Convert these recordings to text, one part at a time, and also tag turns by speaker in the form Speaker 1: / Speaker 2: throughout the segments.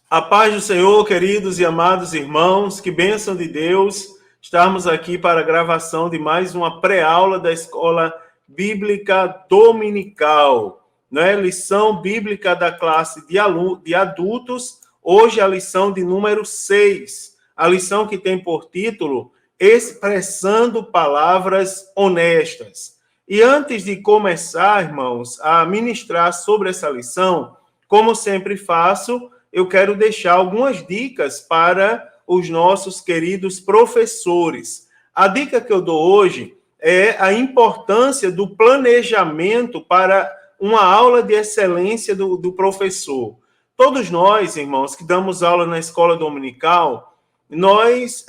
Speaker 1: A paz do Senhor, queridos e amados irmãos, que bênção de Deus estarmos aqui para a gravação de mais uma pré-aula da Escola Bíblica Dominical, né? Lição bíblica da classe de adultos, hoje a lição de número 6, a lição que tem por título Expressando Palavras Honestas. E antes de começar, irmãos, a ministrar sobre essa lição, como sempre faço, eu quero deixar algumas dicas para os nossos queridos professores. A dica que eu dou hoje é a importância do planejamento para uma aula de excelência do professor. Todos nós, irmãos, que damos aula na escola dominical, nós,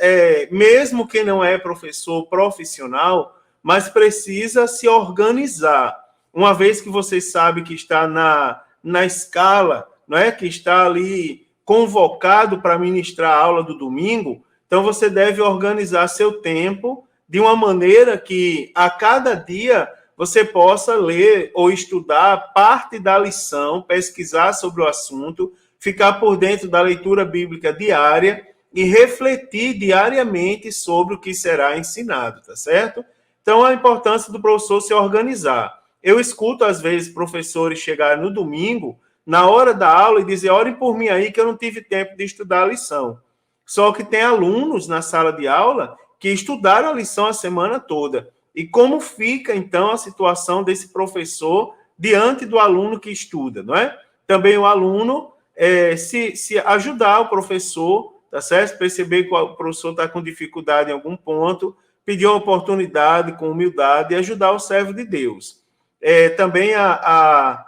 Speaker 1: mesmo quem não é professor profissional, mas precisa se organizar. Uma vez que você sabe que está na escala, não é, que está ali convocado para ministrar a aula do domingo, então você deve organizar seu tempo de uma maneira que a cada dia você possa ler ou estudar parte da lição, pesquisar sobre o assunto, ficar por dentro da leitura bíblica diária e refletir diariamente sobre o que será ensinado, tá certo? Então, a importância do professor se organizar. Eu escuto, às vezes, professores chegarem no domingo, na hora da aula, e dizer, orem por mim aí que eu não tive tempo de estudar a lição. Só que tem alunos na sala de aula que estudaram a lição a semana toda. E como fica, então, a situação desse professor diante do aluno que estuda, não é? Também o aluno se ajudar o professor, tá certo? Perceber que o professor está com dificuldade em algum ponto, pedir uma oportunidade com humildade e ajudar o servo de Deus. Também a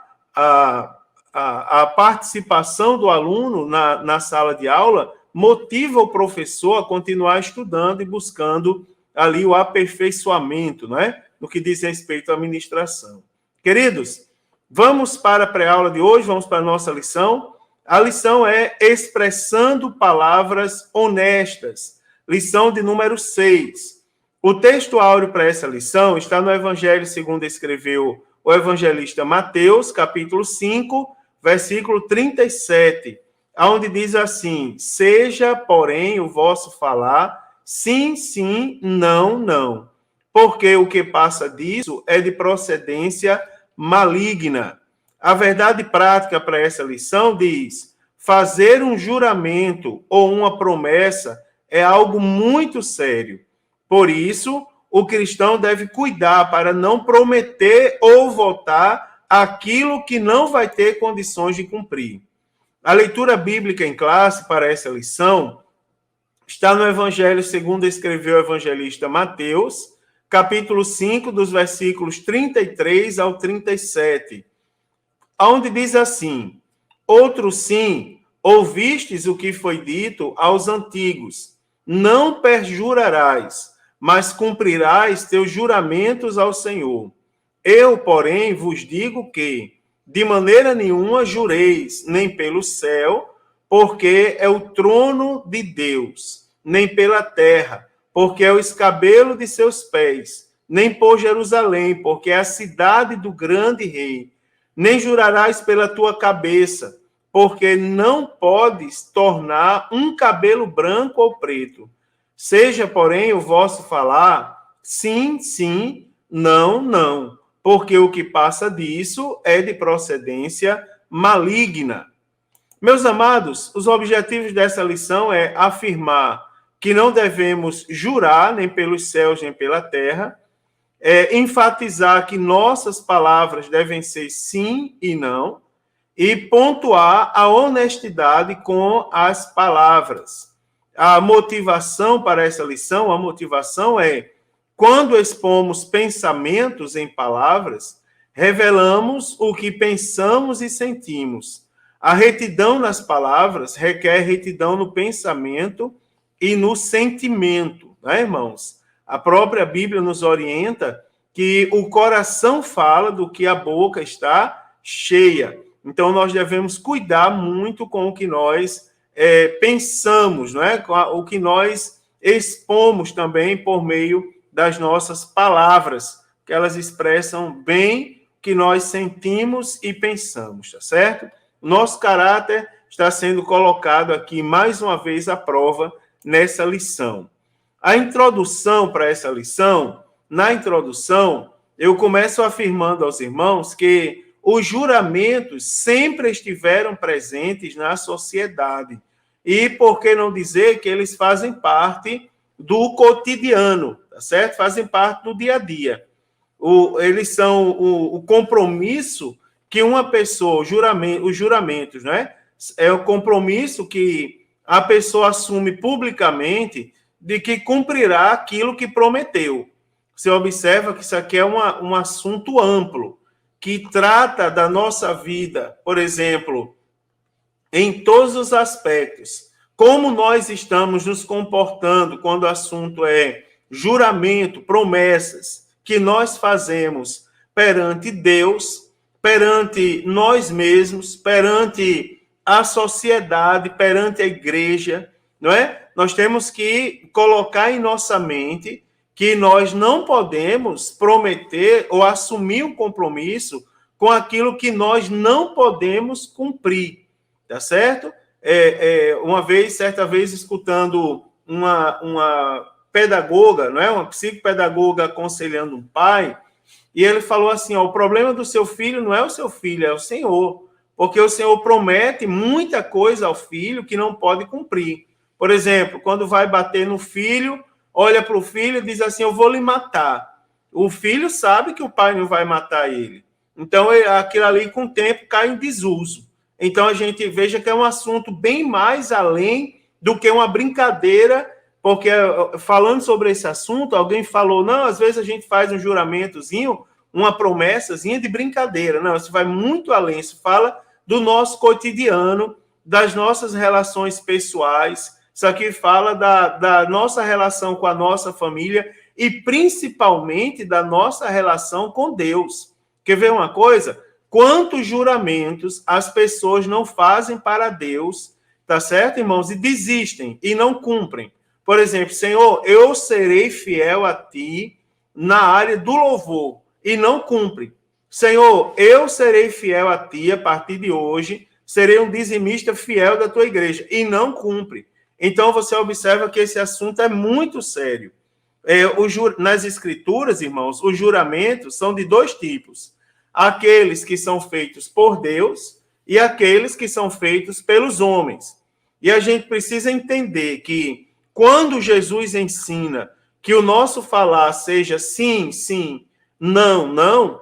Speaker 1: participação do aluno na sala de aula motiva o professor a continuar estudando e buscando ali o aperfeiçoamento, né? No que diz respeito à administração. Queridos, vamos para a pré-aula de hoje, vamos para a nossa lição. A lição é Expressando Palavras Honestas, lição de número 6. O texto áureo para essa lição está no Evangelho segundo escreveu o evangelista Mateus, capítulo 5, versículo 37, onde diz assim: seja, porém, o vosso falar sim, sim, não, não, porque o que passa disso é de procedência maligna. A verdade prática para essa lição diz: fazer um juramento ou uma promessa é algo muito sério. Por isso, o cristão deve cuidar para não prometer ou votar aquilo que não vai ter condições de cumprir. A leitura bíblica em classe para essa lição está no Evangelho segundo escreveu o evangelista Mateus, capítulo 5, dos versículos 33 ao 37, onde diz assim: outro sim, ouvistes o que foi dito aos antigos, não perjurarás, mas cumprirás teus juramentos ao Senhor. Eu, porém, vos digo que, de maneira nenhuma jureis, nem pelo céu, porque é o trono de Deus, nem pela terra, porque é o escabelo de seus pés, nem por Jerusalém, porque é a cidade do grande rei. Nem jurarás pela tua cabeça, porque não podes tornar um cabelo branco ou preto. Seja, porém, o vosso falar sim, sim, não, não, porque o que passa disso é de procedência maligna. Meus amados, os objetivos dessa lição é afirmar que não devemos jurar nem pelos céus nem pela terra, enfatizar que nossas palavras devem ser sim e não, e pontuar a honestidade com as palavras. A motivação para essa lição, a motivação é, quando expomos pensamentos em palavras, revelamos o que pensamos e sentimos. A retidão nas palavras requer retidão no pensamento e no sentimento, né, irmãos? A própria Bíblia nos orienta que o coração fala do que a boca está cheia. Então, nós devemos cuidar muito com o que nós pensamos, não é? Com o que nós expomos também por meio das nossas palavras, que elas expressam bem o que nós sentimos e pensamos, tá certo? Nosso caráter está sendo colocado aqui mais uma vez à prova nessa lição. A introdução para essa lição, na introdução, eu começo afirmando aos irmãos que os juramentos sempre estiveram presentes na sociedade. E por que não dizer que eles fazem parte do cotidiano, tá certo? Fazem parte do dia a dia. Eles são o compromisso que uma pessoa, os juramentos, né? É o compromisso que a pessoa assume publicamente de que cumprirá aquilo que prometeu. Você observa que isso aqui é um assunto amplo, que trata da nossa vida, por exemplo, em todos os aspectos. Como nós estamos nos comportando quando o assunto é juramento, promessas que nós fazemos perante Deus, perante nós mesmos, perante a sociedade, perante a igreja, não é? Nós temos que colocar em nossa mente que nós não podemos prometer ou assumir um compromisso com aquilo que nós não podemos cumprir, tá certo? Certa vez, escutando uma pedagoga, não é? Uma psicopedagoga aconselhando um pai, e ele falou assim, o problema do seu filho não é o seu filho, é o Senhor, porque o Senhor promete muita coisa ao filho que não pode cumprir. Por exemplo, quando vai bater no filho, olha para o filho e diz assim, eu vou lhe matar. O filho sabe que o pai não vai matar ele. Então, aquilo ali, com o tempo, cai em desuso. Então, a gente veja que é um assunto bem mais além do que uma brincadeira, porque, falando sobre esse assunto, alguém falou, não, às vezes a gente faz um juramentozinho, uma promessazinha de brincadeira. Não, isso vai muito além, isso fala do nosso cotidiano, das nossas relações pessoais, isso aqui fala da nossa relação com a nossa família e, principalmente, da nossa relação com Deus. Quer ver uma coisa? Quantos juramentos as pessoas não fazem para Deus, tá certo, irmãos? E desistem e não cumprem. Por exemplo, Senhor, eu serei fiel a Ti na área do louvor e não cumpre. Senhor, eu serei fiel a Ti a partir de hoje, serei um dizimista fiel da Tua igreja e não cumpre. Então, você observa que esse assunto é muito sério. Nas Escrituras, irmãos, os juramentos são de dois tipos. Aqueles que são feitos por Deus e aqueles que são feitos pelos homens. E a gente precisa entender que quando Jesus ensina que o nosso falar seja sim, sim, não, não,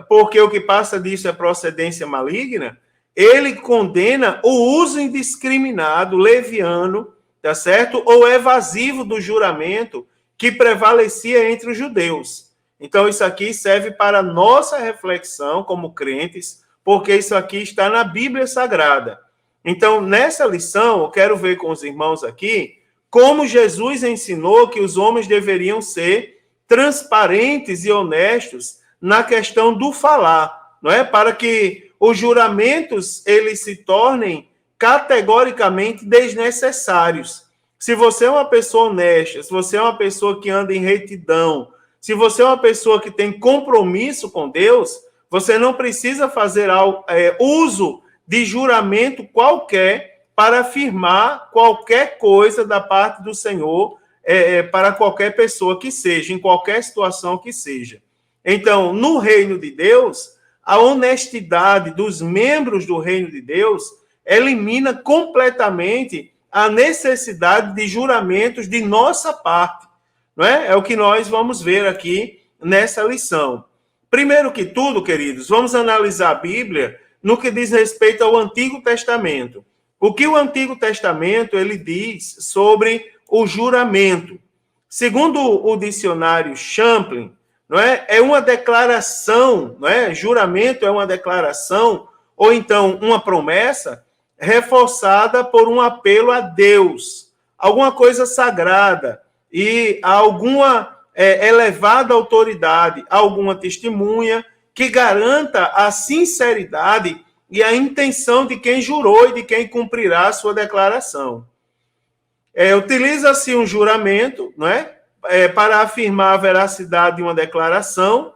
Speaker 1: porque o que passa disso é procedência maligna, ele condena o uso indiscriminado, leviano, tá certo? Ou evasivo do juramento que prevalecia entre os judeus. Então, isso aqui serve para nossa reflexão como crentes, porque isso aqui está na Bíblia Sagrada. Então, nessa lição, eu quero ver com os irmãos aqui como Jesus ensinou que os homens deveriam ser transparentes e honestos na questão do falar, não é? Para que os juramentos eles se tornem categoricamente desnecessários. Se você é uma pessoa honesta, se você é uma pessoa que anda em retidão, se você é uma pessoa que tem compromisso com Deus, você não precisa fazer uso de juramento qualquer para afirmar qualquer coisa da parte do Senhor para qualquer pessoa que seja, em qualquer situação que seja. Então, no reino de Deus, a honestidade dos membros do reino de Deus elimina completamente a necessidade de juramentos de nossa parte. Não é? É o que nós vamos ver aqui nessa lição. Primeiro que tudo, queridos, vamos analisar a Bíblia no que diz respeito ao Antigo Testamento. O que o Antigo Testamento ele diz sobre o juramento? Segundo o dicionário Champlin, não é uma declaração, não é? Juramento é uma declaração ou então uma promessa reforçada por um apelo a Deus, alguma coisa sagrada e a alguma elevada autoridade, alguma testemunha que garanta a sinceridade e a intenção de quem jurou e de quem cumprirá a sua declaração. Utiliza-se um juramento, não é? Para afirmar a veracidade de uma declaração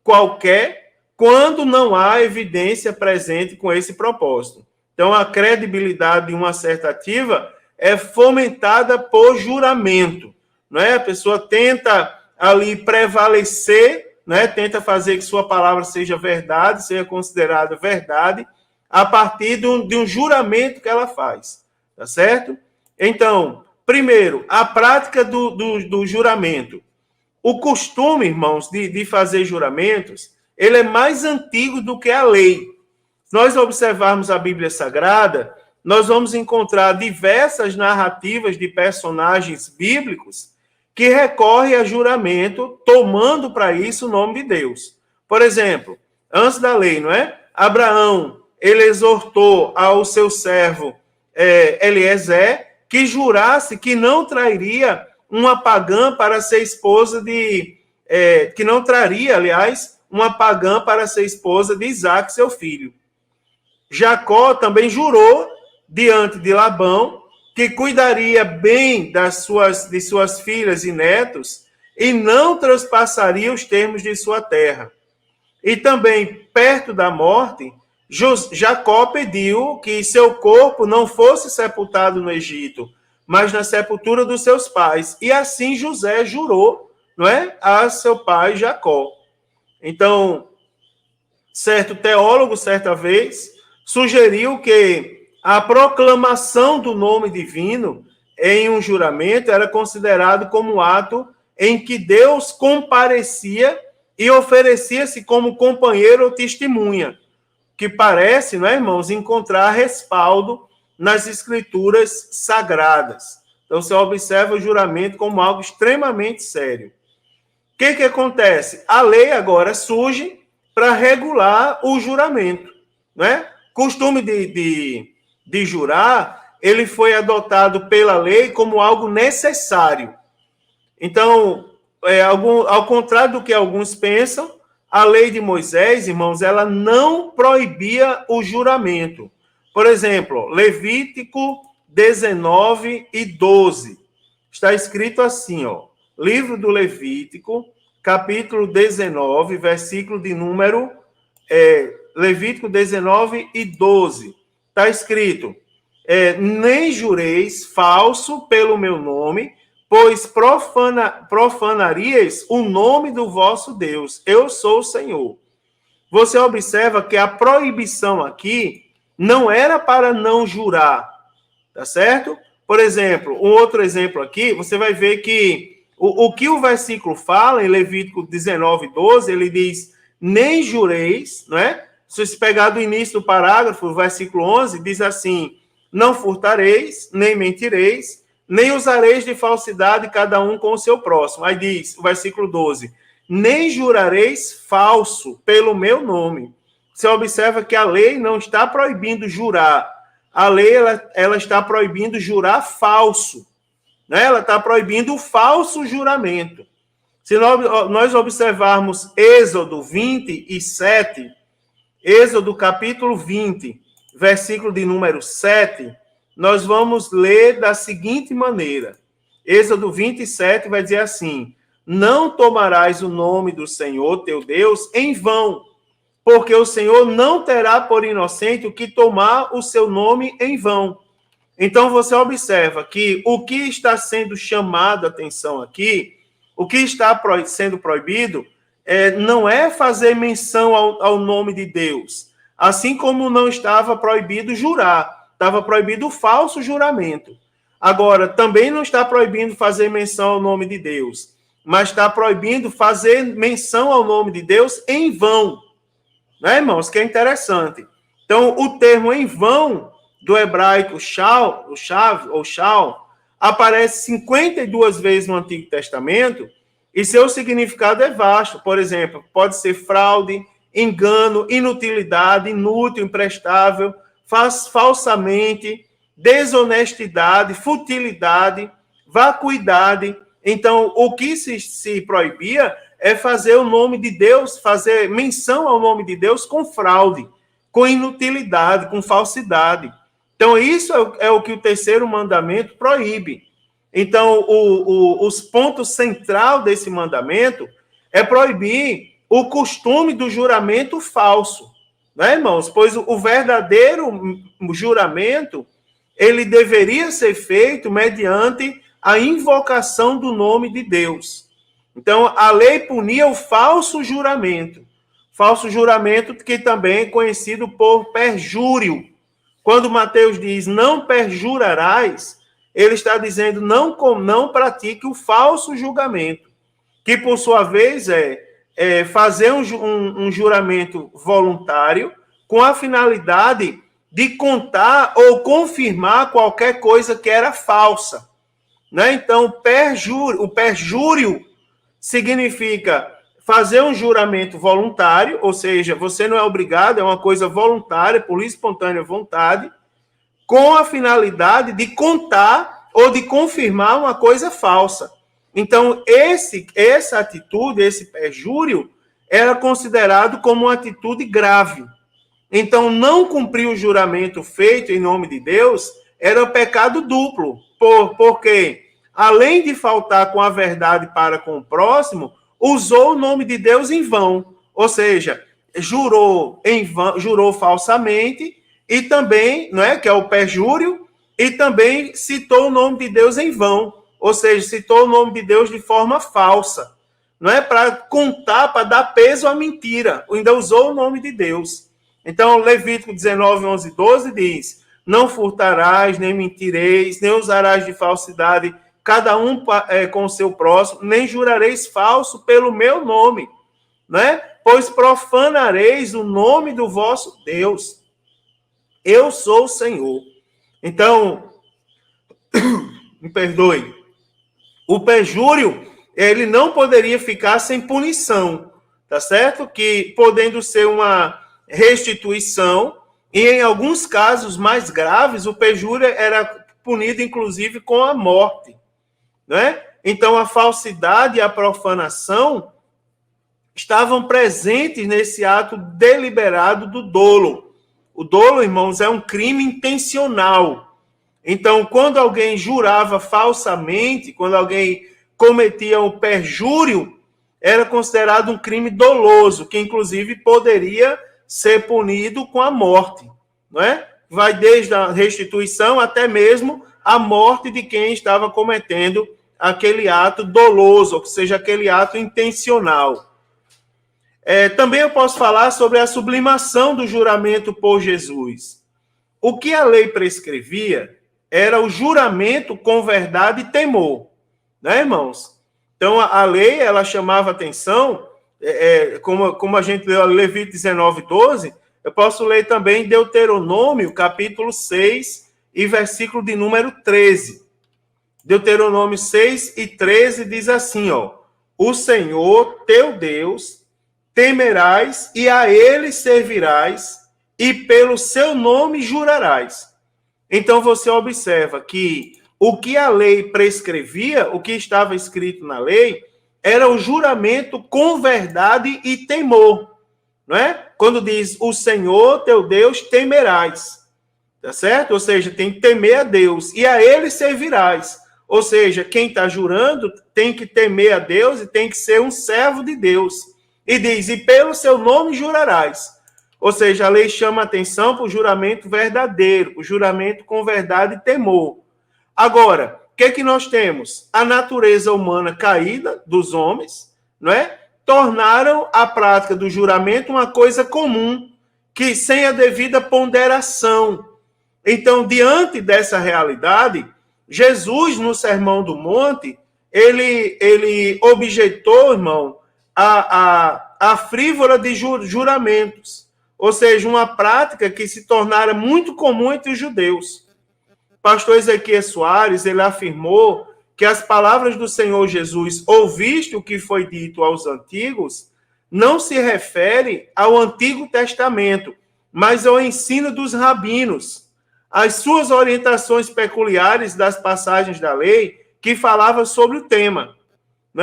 Speaker 1: qualquer, quando não há evidência presente com esse propósito. Então, a credibilidade de uma assertiva é fomentada por juramento, não é? A pessoa tenta ali prevalecer, né? Tenta fazer que sua palavra seja verdade, seja considerada verdade, a partir de um juramento que ela faz, tá certo? Então, primeiro, a prática do juramento. O costume, irmãos, de fazer juramentos, ele é mais antigo do que a lei. Se nós observarmos a Bíblia Sagrada, nós vamos encontrar diversas narrativas de personagens bíblicos que recorrem a juramento, tomando para isso o nome de Deus. Por exemplo, antes da lei, não é? Abraão, ele exortou ao seu servo Eliezer que jurasse que não trairia uma pagã para ser esposa que não traria, aliás, uma pagã para ser esposa de Isaac, seu filho. Jacó também jurou diante de Labão que cuidaria bem de suas filhas e netos e não transpassaria os termos de sua terra. E também, perto da morte, Jacó pediu que seu corpo não fosse sepultado no Egito, mas na sepultura dos seus pais. E assim José jurou, não é, a seu pai Jacó. Então, certo teólogo, certa vez, sugeriu que a proclamação do nome divino em um juramento era considerado como um ato em que Deus comparecia e oferecia-se como companheiro ou testemunha, que parece, não é, irmãos, encontrar respaldo nas escrituras sagradas. Então, você observa o juramento como algo extremamente sério. O que acontece? A lei agora surge para regular o juramento, né? Costume de jurar, ele foi adotado pela lei como algo necessário. Então, ao contrário do que alguns pensam, a lei de Moisés, irmãos, ela não proibia o juramento. Por exemplo, Levítico 19 e 12. Está escrito assim, ó. Livro do Levítico, capítulo 19, versículo de número... Levítico 19 e 12. Está escrito, nem jureis falso pelo meu nome, pois profanarias o nome do vosso Deus. Eu sou o Senhor. Você observa que a proibição aqui não era para não jurar, tá certo? Por exemplo, um outro exemplo aqui, você vai ver que o que o versículo fala, em Levítico 19, 12, ele diz, nem jureis, não é? Se você pegar do início do parágrafo, o versículo 11, diz assim, não furtareis, nem mentireis, nem usareis de falsidade cada um com o seu próximo. Aí diz, o versículo 12, nem jurareis falso pelo meu nome. Você observa que a lei não está proibindo jurar. A lei ela está proibindo jurar falso. Né? Ela está proibindo o falso juramento. Se nós observarmos Êxodo 27, Êxodo capítulo 20, versículo de número 7, nós vamos ler da seguinte maneira. Êxodo 27 vai dizer assim, não tomarás o nome do Senhor, teu Deus, em vão, porque o Senhor não terá por inocente o que tomar o seu nome em vão. Então, você observa que o que está sendo chamado a atenção aqui, o que está sendo proibido, não é fazer menção ao nome de Deus, assim como não estava proibido jurar, estava proibido o falso juramento. Agora, também não está proibindo fazer menção ao nome de Deus, mas está proibindo fazer menção ao nome de Deus em vão. Né, irmãos? Que é interessante. Então, o termo em vão, do hebraico shal, aparece 52 vezes no Antigo Testamento, e seu significado é vasto. Por exemplo, pode ser fraude, engano, inutilidade, inútil, imprestável, falsamente, desonestidade, futilidade, vacuidade. Então, o que se proibia é fazer o nome de Deus, fazer menção ao nome de Deus com fraude, com inutilidade, com falsidade. Então, isso é o que o terceiro mandamento proíbe. Então, os pontos central desse mandamento é proibir o costume do juramento falso. né, irmãos? Pois o verdadeiro juramento, ele deveria ser feito mediante a invocação do nome de Deus. Então, a lei punia o falso juramento que também é conhecido por perjúrio. Quando Mateus diz, não perjurarás, ele está dizendo, não pratique o falso julgamento, que por sua vez é fazer um juramento voluntário com a finalidade de contar ou confirmar qualquer coisa que era falsa. Né? Então, o perjúrio significa fazer um juramento voluntário, ou seja, você não é obrigado, é uma coisa voluntária, por espontânea vontade, com a finalidade de contar ou de confirmar uma coisa falsa. Então, essa atitude, esse perjúrio, era considerado como uma atitude grave. Então, não cumprir o juramento feito em nome de Deus era um pecado duplo, porque, além de faltar com a verdade para com o próximo, usou o nome de Deus em vão, ou seja, jurou falsamente e também, não é, que é o perjúrio, e também citou o nome de Deus em vão, ou seja, citou o nome de Deus de forma falsa, não é, para contar, para dar peso à mentira, ainda usou o nome de Deus. Então, Levítico 19, 11, 12 diz, não furtarás, nem mentireis, nem usarás de falsidade, cada um com o seu próximo, nem jurareis falso pelo meu nome, né? Pois profanareis o nome do vosso Deus. Eu sou o Senhor. Então, me perdoe, o perjúrio, ele não poderia ficar sem punição, tá certo? Que podendo ser uma restituição, e em alguns casos mais graves, o perjúrio era punido, inclusive, com a morte. Né? Então, a falsidade e a profanação estavam presentes nesse ato deliberado do dolo. O dolo, irmãos, é um crime intencional. Então, quando alguém jurava falsamente, quando alguém cometia o perjúrio, era considerado um crime doloso, que inclusive poderia ser punido com a morte. Não é? Vai desde a restituição até mesmo a morte de quem estava cometendo aquele ato doloso, ou seja, aquele ato intencional. Também eu posso falar sobre a sublimação do juramento por Jesus. O que a lei prescrevia era o juramento com verdade e temor, né, irmãos? Então, a lei, ela chamava atenção, como a gente leu Levítico 19, 12, eu posso ler também Deuteronômio, capítulo 6, e versículo de número 13. Deuteronômio 6 e 13 diz assim, ó, o Senhor, teu Deus, temerás e a ele servirás e pelo seu nome jurarás. Então você observa que o que a lei prescrevia, o que estava escrito na lei, era o juramento com verdade e temor, não é? Quando diz o Senhor, teu Deus, temerás, tá certo? Ou seja, tem que temer a Deus e a ele servirás. Ou seja, quem está jurando tem que temer a Deus e tem que ser um servo de Deus. E diz, e pelo seu nome jurarás. Ou seja, a lei chama atenção para o juramento verdadeiro, o juramento com verdade e temor. Agora, o que nós temos? A natureza humana caída dos homens, não é? Tornaram a prática do juramento uma coisa comum, que sem a devida ponderação. Então, diante dessa realidade, Jesus, no Sermão do Monte, ele objetou, irmão, a frívola de juramentos, ou seja, uma prática que se tornara muito comum entre os judeus. Pastor Ezequiel Soares, ele afirmou que as palavras do Senhor Jesus, ouviste o que foi dito aos antigos, não se refere ao Antigo Testamento, mas ao ensino dos rabinos, as suas orientações peculiares das passagens da lei que falavam sobre o tema.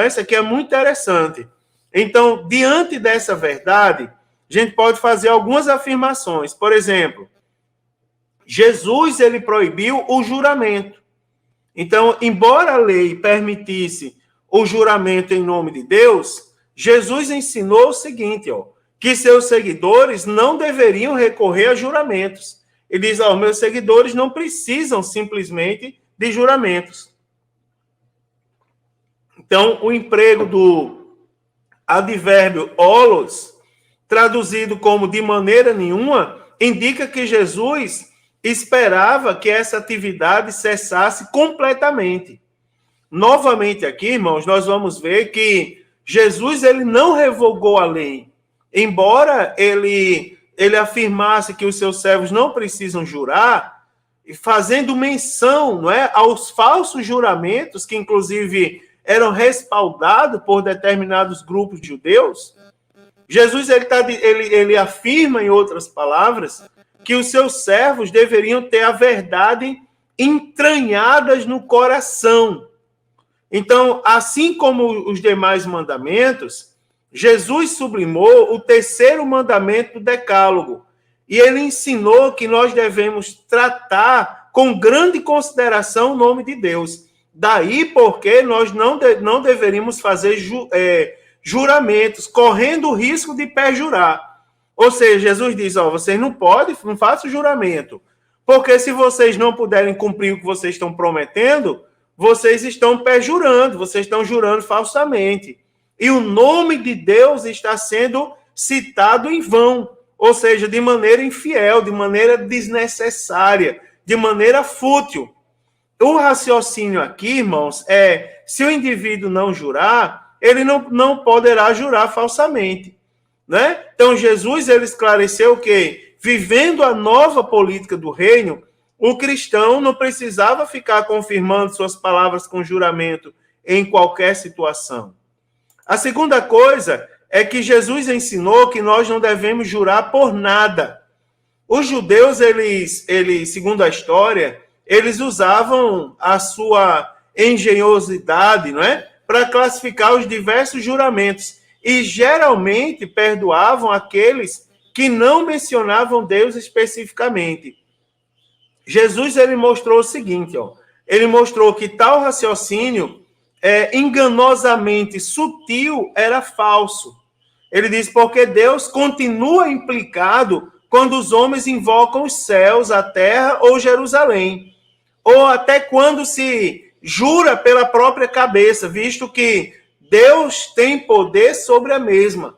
Speaker 1: Isso aqui é muito interessante. Então, diante dessa verdade, a gente pode fazer algumas afirmações. Por exemplo, Jesus ele proibiu o juramento. Então, embora a lei permitisse o juramento em nome de Deus, Jesus ensinou o seguinte, ó, que seus seguidores não deveriam recorrer a juramentos. Ele diz, meus seguidores não precisam simplesmente de juramentos. Então, o emprego do advérbio holos, traduzido como de maneira nenhuma, indica que Jesus esperava que essa atividade cessasse completamente. Novamente aqui, irmãos, nós vamos ver que Jesus ele não revogou a lei. Embora ele afirmasse que os seus servos não precisam jurar, fazendo menção, não é, aos falsos juramentos, que inclusive eram respaldados por determinados grupos de judeus, Jesus ele afirma, em outras palavras, que os seus servos deveriam ter a verdade entranhadas no coração. Então, assim como os demais mandamentos, Jesus sublimou o terceiro mandamento do Decálogo. E ele ensinou que nós devemos tratar com grande consideração o nome de Deus. Daí porque nós não deveríamos fazer juramentos, correndo o risco de perjurar. Ou seja, Jesus diz, vocês não façam juramento. Porque se vocês não puderem cumprir o que vocês estão prometendo, vocês estão perjurando, vocês estão jurando falsamente. E o nome de Deus está sendo citado em vão, ou seja, de maneira infiel, de maneira desnecessária, de maneira fútil. O raciocínio aqui, irmãos, se o indivíduo não jurar, ele não poderá jurar falsamente, né? Então, Jesus ele esclareceu que, vivendo a nova política do reino, o cristão não precisava ficar confirmando suas palavras com juramento em qualquer situação. A segunda coisa é que Jesus ensinou que nós não devemos jurar por nada. Os judeus, eles segundo a história, eles usavam a sua engenhosidade, não é, para classificar os diversos juramentos e geralmente perdoavam aqueles que não mencionavam Deus especificamente. Jesus ele mostrou o seguinte, ele mostrou que tal raciocínio enganosamente sutil era falso. Ele diz, porque Deus continua implicado quando os homens invocam os céus, a terra ou Jerusalém, ou até quando se jura pela própria cabeça, visto que Deus tem poder sobre a mesma.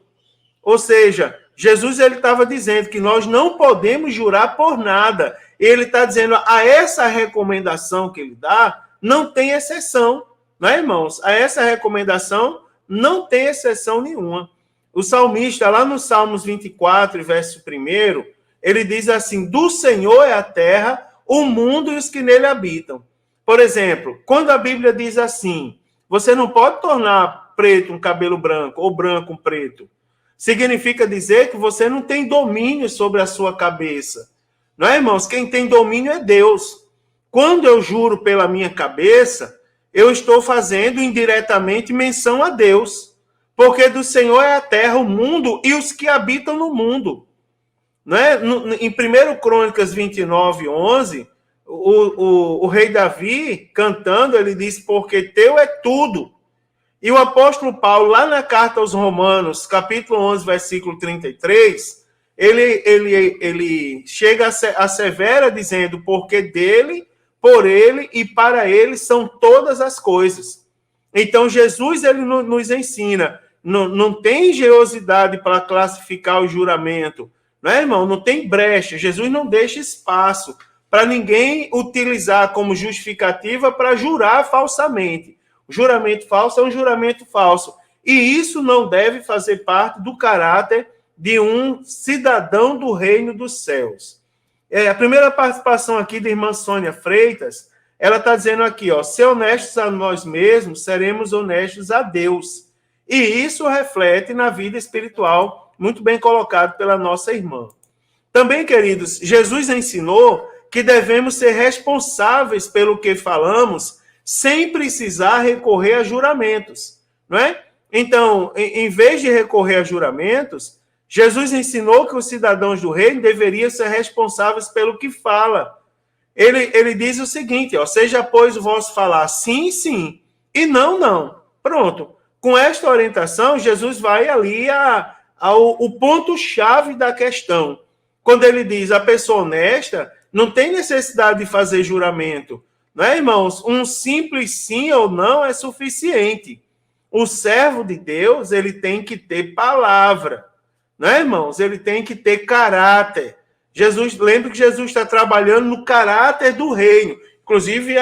Speaker 1: Ou seja, Jesus ele estava dizendo que nós não podemos jurar por nada. Ele está dizendo, a essa recomendação que ele dá, não tem exceção. Não é, irmãos? A essa recomendação não tem exceção nenhuma. O salmista, lá no Salmos 24, verso 1, ele diz assim, do Senhor é a terra, o mundo e os que nele habitam. Por exemplo, quando a Bíblia diz assim, você não pode tornar preto um cabelo branco, ou branco um preto. Significa dizer que você não tem domínio sobre a sua cabeça. Não é, irmãos? Quem tem domínio é Deus. Quando eu juro pela minha cabeça, eu estou fazendo indiretamente menção a Deus. Porque do Senhor é a terra, o mundo e os que habitam no mundo. Não é? Em 1 Crônicas 29, 11, o rei Davi, cantando, ele diz, porque teu é tudo. E o apóstolo Paulo, lá na carta aos Romanos, capítulo 11, versículo 33, ele chega a severa dizendo, porque dele, por ele e para ele são todas as coisas. Então, Jesus ele nos ensina, não tem engenhosidade para classificar o juramento, não é, irmão? Não tem brecha. Jesus não deixa espaço para ninguém utilizar como justificativa para jurar falsamente. O juramento falso é um juramento falso. E isso não deve fazer parte do caráter de um cidadão do reino dos céus. A primeira participação aqui da irmã Sônia Freitas, ela está dizendo aqui, ser honestos a nós mesmos, seremos honestos a Deus. E isso reflete na vida espiritual, muito bem colocado pela nossa irmã. Também, queridos, Jesus ensinou que devemos ser responsáveis pelo que falamos, sem precisar recorrer a juramentos, não é? Então, em vez de recorrer a juramentos, Jesus ensinou que os cidadãos do reino deveriam ser responsáveis pelo que fala. Ele diz o seguinte, seja, pois, o vosso falar sim, sim, e não, não. Pronto. Com esta orientação, Jesus vai ali o ponto-chave da questão. Quando ele diz a pessoa honesta não tem necessidade de fazer juramento. Não é, irmãos? Um simples sim ou não é suficiente. O servo de Deus, ele tem que ter palavra. Não é, irmãos? Ele tem que ter caráter. Lembra que Jesus está trabalhando no caráter do reino. Inclusive,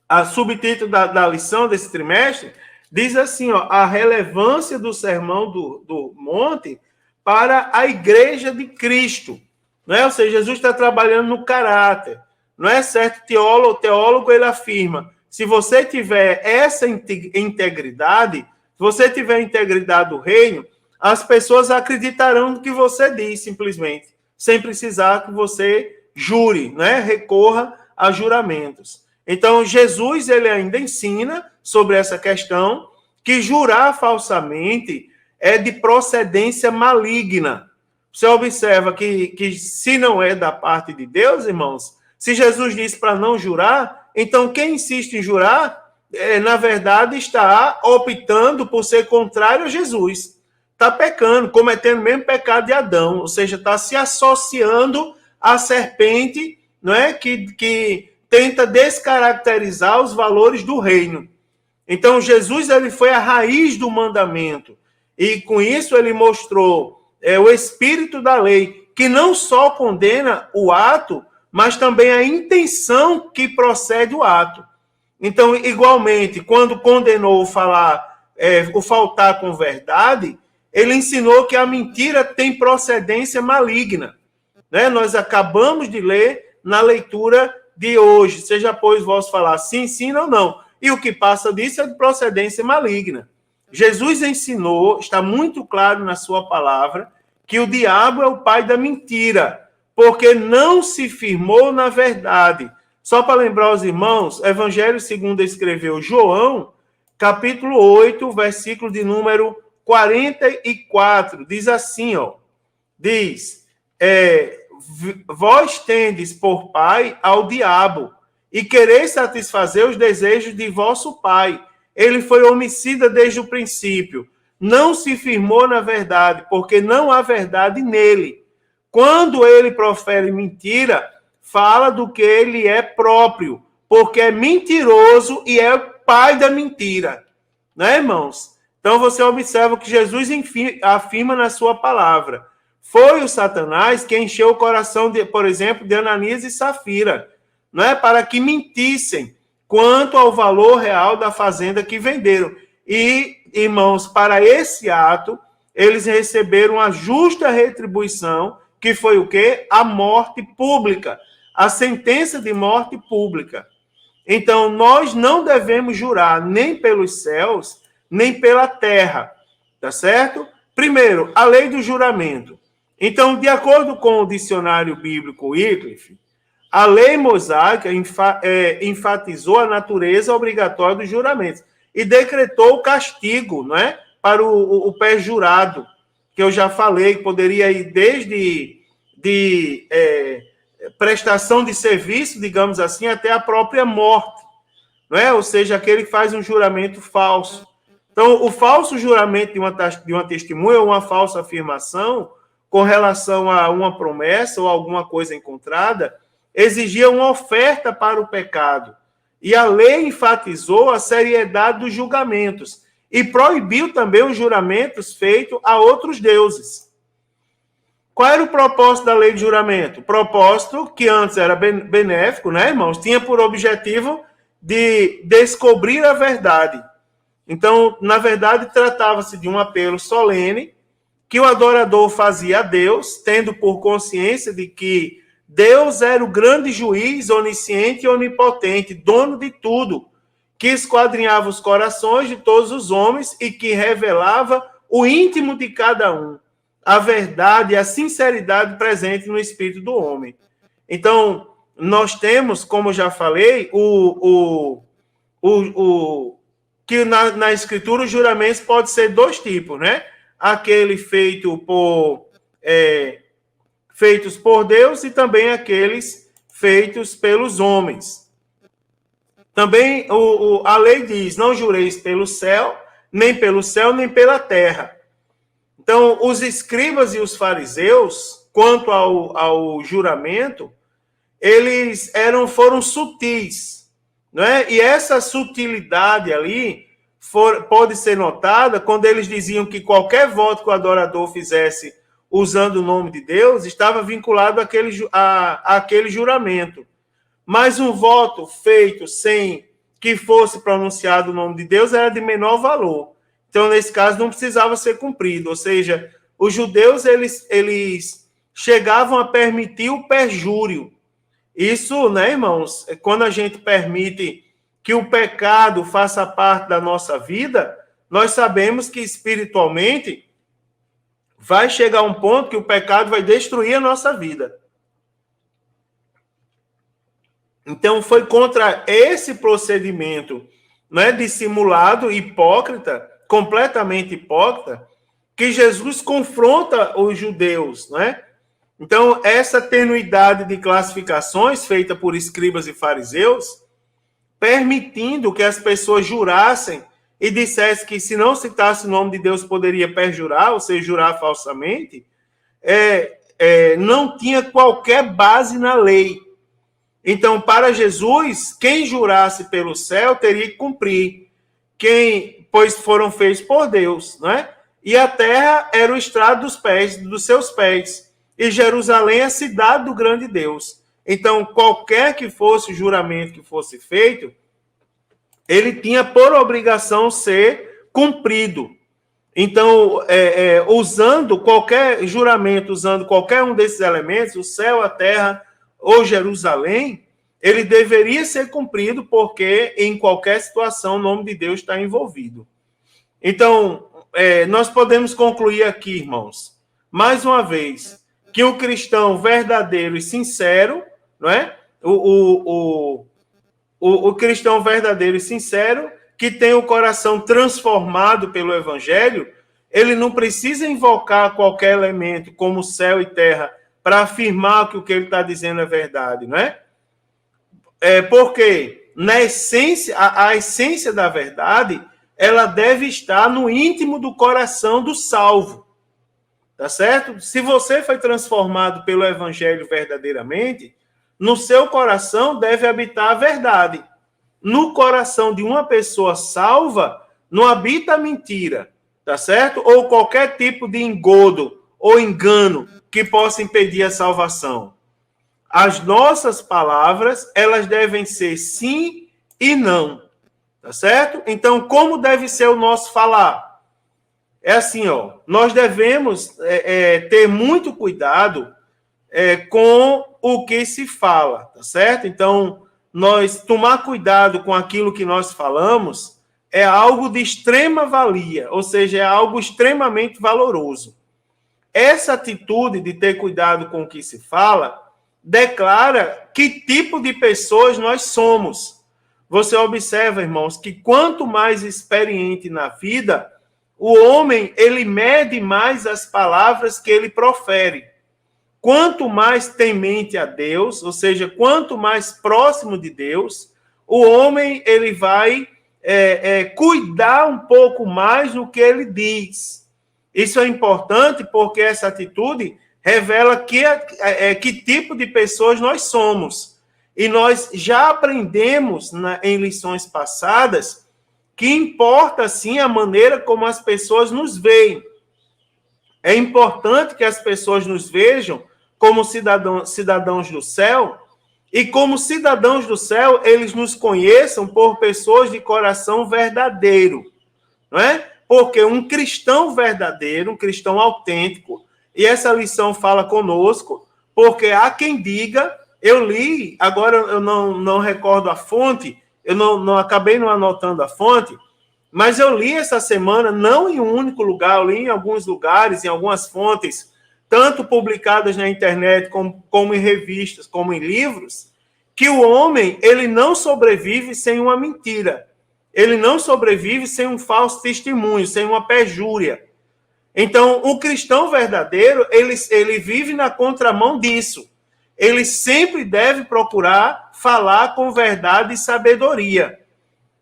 Speaker 1: a subtítulo da lição desse trimestre diz assim, ó, a relevância do sermão do monte para a igreja de Cristo. Não é? Ou seja, Jesus está trabalhando no caráter. Não é certo? O teólogo ele afirma, se você tiver essa integridade, se você tiver a integridade do reino, as pessoas acreditarão no que você diz, simplesmente, sem precisar que você jure, né? Recorra a juramentos. Então, Jesus ele ainda ensina sobre essa questão que jurar falsamente é de procedência maligna. Você observa que se não é da parte de Deus, irmãos, se Jesus disse para não jurar, então quem insiste em jurar, na verdade, está optando por ser contrário a Jesus. Está pecando, cometendo o mesmo pecado de Adão, ou seja, está se associando à serpente, não é? que tenta descaracterizar os valores do reino. Então, Jesus ele foi a raiz do mandamento. E com isso ele mostrou o espírito da lei, que não só condena o ato, mas também a intenção que procede o ato. Então, igualmente, quando condenou o faltar com verdade, ele ensinou que a mentira tem procedência maligna. Né? Nós acabamos de ler na leitura de hoje. Seja, pois, vós falar sim, sim, não, não. E o que passa disso é de procedência maligna. Jesus ensinou, está muito claro na sua palavra, que o diabo é o pai da mentira, porque não se firmou na verdade. Só para lembrar aos irmãos, Evangelho segundo escreveu João, capítulo 8, versículo de número 44, diz assim, ó, diz, vós tendes por pai ao diabo, e quereis satisfazer os desejos de vosso pai. Ele foi homicida desde o princípio. Não se firmou na verdade, porque não há verdade nele. Quando ele profere mentira, fala do que ele é próprio, porque é mentiroso e é o pai da mentira. Né, irmãos? Então você observa que Jesus afirma na sua palavra. Foi o Satanás que encheu o coração, por exemplo, de Ananias e Safira, não é? Para que mentissem quanto ao valor real da fazenda que venderam. E, irmãos, para esse ato, eles receberam a justa retribuição, que foi o quê? A morte pública, a sentença de morte pública. Então, nós não devemos jurar nem pelos céus, nem pela terra, tá certo? Primeiro, a lei do juramento. Então, de acordo com o dicionário bíblico Wycliffe, a lei mosaica enfatizou a natureza obrigatória dos juramentos e decretou o castigo, não é? Para o perjurado, que eu já falei, que poderia ir desde prestação de serviço, digamos assim, até a própria morte, não é? Ou seja, aquele que faz um juramento falso. Então, o falso juramento de uma testemunha ou uma falsa afirmação com relação a uma promessa ou alguma coisa encontrada exigia uma oferta para o pecado. E a lei enfatizou a seriedade dos julgamentos e proibiu também os juramentos feitos a outros deuses. Qual era o propósito da lei de juramento? O propósito, que antes era benéfico, né, irmãos? Tinha por objetivo de descobrir a verdade. Então, na verdade, tratava-se de um apelo solene que o adorador fazia a Deus, tendo por consciência de que Deus era o grande juiz, onisciente e onipotente, dono de tudo, que esquadrinhava os corações de todos os homens e que revelava o íntimo de cada um, a verdade e a sinceridade presente no espírito do homem. Então, nós temos, como já falei, que na Escritura os juramentos podem ser dois tipos, né? Aquele feitos por Deus e também aqueles feitos pelos homens. Também a lei diz, não jureis pelo céu, nem pelo céu, nem pela terra. Então, os escribas e os fariseus, quanto ao juramento, eles foram sutis, não é? E essa sutilidade ali pode ser notada quando eles diziam que qualquer voto que o adorador fizesse usando o nome de Deus estava vinculado àquele juramento. Mas um voto feito sem que fosse pronunciado o nome de Deus era de menor valor. Então, nesse caso, não precisava ser cumprido. Ou seja, os judeus eles chegavam a permitir o perjúrio. Isso, né, irmãos, quando a gente permite que o pecado faça parte da nossa vida, nós sabemos que espiritualmente vai chegar um ponto que o pecado vai destruir a nossa vida. Então, foi contra esse procedimento, né, dissimulado, hipócrita, completamente hipócrita, que Jesus confronta os judeus, né? Então, essa tenuidade de classificações feita por escribas e fariseus, permitindo que as pessoas jurassem e dissessem que se não citasse o nome de Deus poderia perjurar, ou seja, jurar falsamente, não tinha qualquer base na lei. Então, para Jesus, quem jurasse pelo céu teria que cumprir, pois foram feitos por Deus, né? E a terra era o estrado dos seus pés, e Jerusalém a cidade do grande Deus. Então, qualquer que fosse o juramento que fosse feito, ele tinha por obrigação ser cumprido. Então, usando qualquer juramento, usando qualquer um desses elementos, o céu, a terra ou Jerusalém, ele deveria ser cumprido porque em qualquer situação o nome de Deus está envolvido. Então, nós podemos concluir aqui, irmãos, mais uma vez, que o cristão verdadeiro e sincero, não é? O cristão verdadeiro e sincero, que tem o coração transformado pelo evangelho, ele não precisa invocar qualquer elemento como céu e terra para afirmar que o que ele está dizendo é verdade, não é? Porque na essência, a essência da verdade, ela deve estar no íntimo do coração do salvo, tá certo? Se você foi transformado pelo evangelho verdadeiramente, no seu coração deve habitar a verdade. No coração de uma pessoa salva, não habita a mentira, tá certo? Ou qualquer tipo de engodo ou engano que possa impedir a salvação. As nossas palavras, elas devem ser sim e não, tá certo? Então, como deve ser o nosso falar? É assim, ó, nós devemos ter muito cuidado com o que se fala, tá certo? Então, nós tomar cuidado com aquilo que nós falamos é algo de extrema valia, ou seja, é algo extremamente valoroso. Essa atitude de ter cuidado com o que se fala declara que tipo de pessoas nós somos. Você observa, irmãos, que quanto mais experiente na vida, o homem, ele mede mais as palavras que ele profere. Quanto mais temente a Deus, ou seja, quanto mais próximo de Deus, o homem ele vai cuidar um pouco mais do que ele diz. Isso é importante porque essa atitude revela que tipo de pessoas nós somos. E nós já aprendemos em lições passadas que importa, sim, a maneira como as pessoas nos veem. É importante que as pessoas nos vejam como cidadãos do céu, e como cidadãos do céu, eles nos conheçam por pessoas de coração verdadeiro, não é? Porque um cristão verdadeiro, um cristão autêntico, e essa lição fala conosco, porque há quem diga, eu li, agora eu não recordo a fonte, eu não acabei não anotando a fonte, mas eu li essa semana, não em um único lugar, eu li em alguns lugares, em algumas fontes, tanto publicadas na internet, como em revistas, como em livros, que o homem, ele não sobrevive sem uma mentira. Ele não sobrevive sem um falso testemunho, sem uma perjúria. Então, o cristão verdadeiro, ele vive na contramão disso. Ele sempre deve procurar falar com verdade e sabedoria.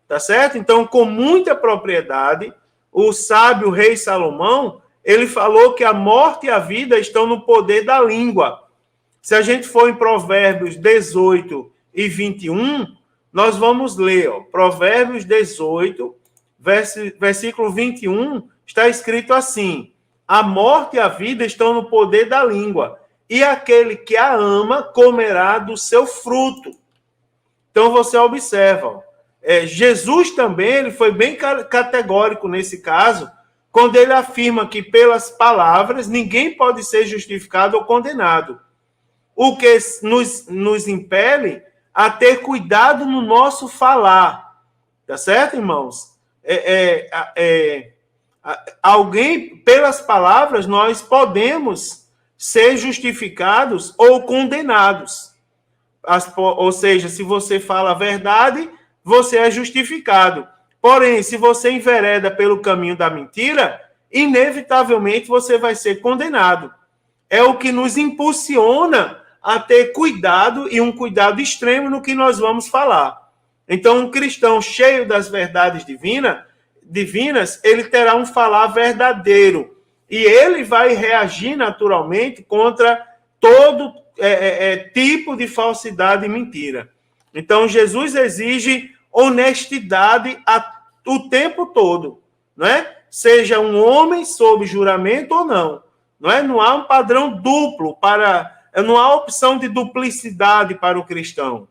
Speaker 1: Tá certo? Então, com muita propriedade, o sábio rei Salomão, ele falou que a morte e a vida estão no poder da língua. Se a gente for em Provérbios 18 e 21, nós vamos ler, ó, Provérbios 18, versículo 21, está escrito assim: a morte e a vida estão no poder da língua, e aquele que a ama comerá do seu fruto. Então você observa, ó, Jesus também ele foi bem categórico nesse caso, quando ele afirma que pelas palavras ninguém pode ser justificado ou condenado. O que nos impele a ter cuidado no nosso falar. Tá certo, irmãos? Alguém, pelas palavras, nós podemos ser justificados ou condenados. Ou seja, se você fala a verdade, você é justificado. Porém, se você envereda pelo caminho da mentira, inevitavelmente você vai ser condenado. É o que nos impulsiona a ter cuidado e um cuidado extremo no que nós vamos falar. Então, um cristão cheio das verdades divinas, ele terá um falar verdadeiro. E ele vai reagir naturalmente contra todo tipo de falsidade e mentira. Então, Jesus exige honestidade o tempo todo, não é? Seja um homem sob juramento ou não. Não há um padrão duplo não há opção de duplicidade para o cristão.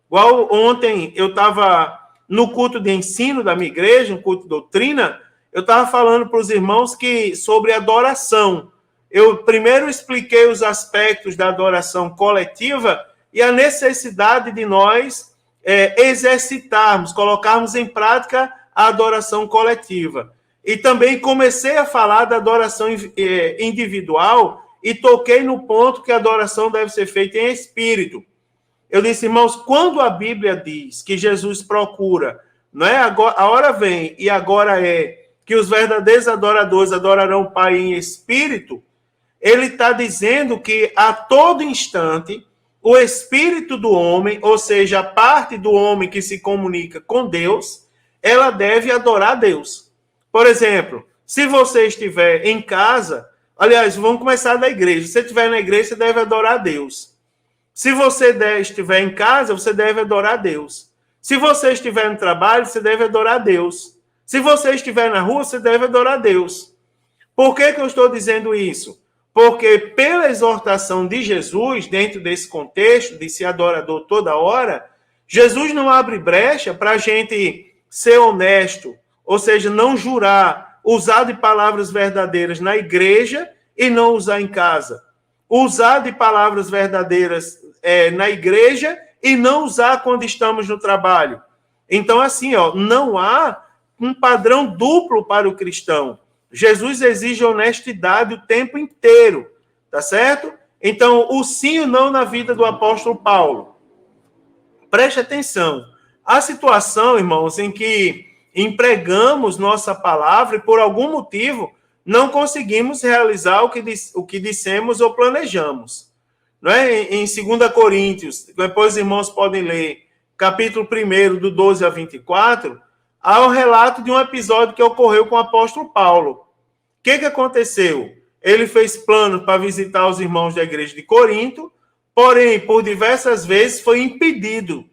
Speaker 1: Igual ontem eu estava no culto de ensino da minha igreja, um culto de doutrina, eu estava falando para os irmãos sobre adoração. Eu primeiro expliquei os aspectos da adoração coletiva e a necessidade de nós exercitarmos, colocarmos em prática a adoração coletiva. E também comecei a falar da adoração individual e toquei no ponto que a adoração deve ser feita em espírito. Eu disse, irmãos, quando a Bíblia diz que Jesus procura, não é? Agora, a hora vem e agora é que os verdadeiros adoradores adorarão o Pai em espírito, ele está dizendo que a todo instante o espírito do homem, ou seja, a parte do homem que se comunica com Deus, ela deve adorar a Deus. Por exemplo, se você estiver em casa, aliás, vamos começar da igreja. Se você estiver na igreja, você deve adorar a Deus. Se você estiver em casa, você deve adorar a Deus. Se você estiver no trabalho, você deve adorar a Deus. Se você estiver na rua, você deve adorar a Deus. Por que eu estou dizendo isso? Porque pela exortação de Jesus, dentro desse contexto de ser adorador toda hora, Jesus não abre brecha para a gente ser honesto, ou seja, não jurar, usar de palavras verdadeiras na igreja e não usar em casa. Usar de palavras verdadeiras na igreja e não usar quando estamos no trabalho. Então, assim, não há um padrão duplo para o cristão. Jesus exige honestidade o tempo inteiro, tá certo? Então, o sim e o não na vida do apóstolo Paulo. Preste atenção. Há situação, irmãos, em que empregamos nossa palavra e, por algum motivo, não conseguimos realizar o que dissemos ou planejamos. Não é? Em 2 Coríntios, depois os irmãos podem ler, capítulo 1, do 12 a 24, há um relato de um episódio que ocorreu com o apóstolo Paulo. O que aconteceu? Ele fez plano para visitar os irmãos da igreja de Corinto, porém, por diversas vezes foi impedido,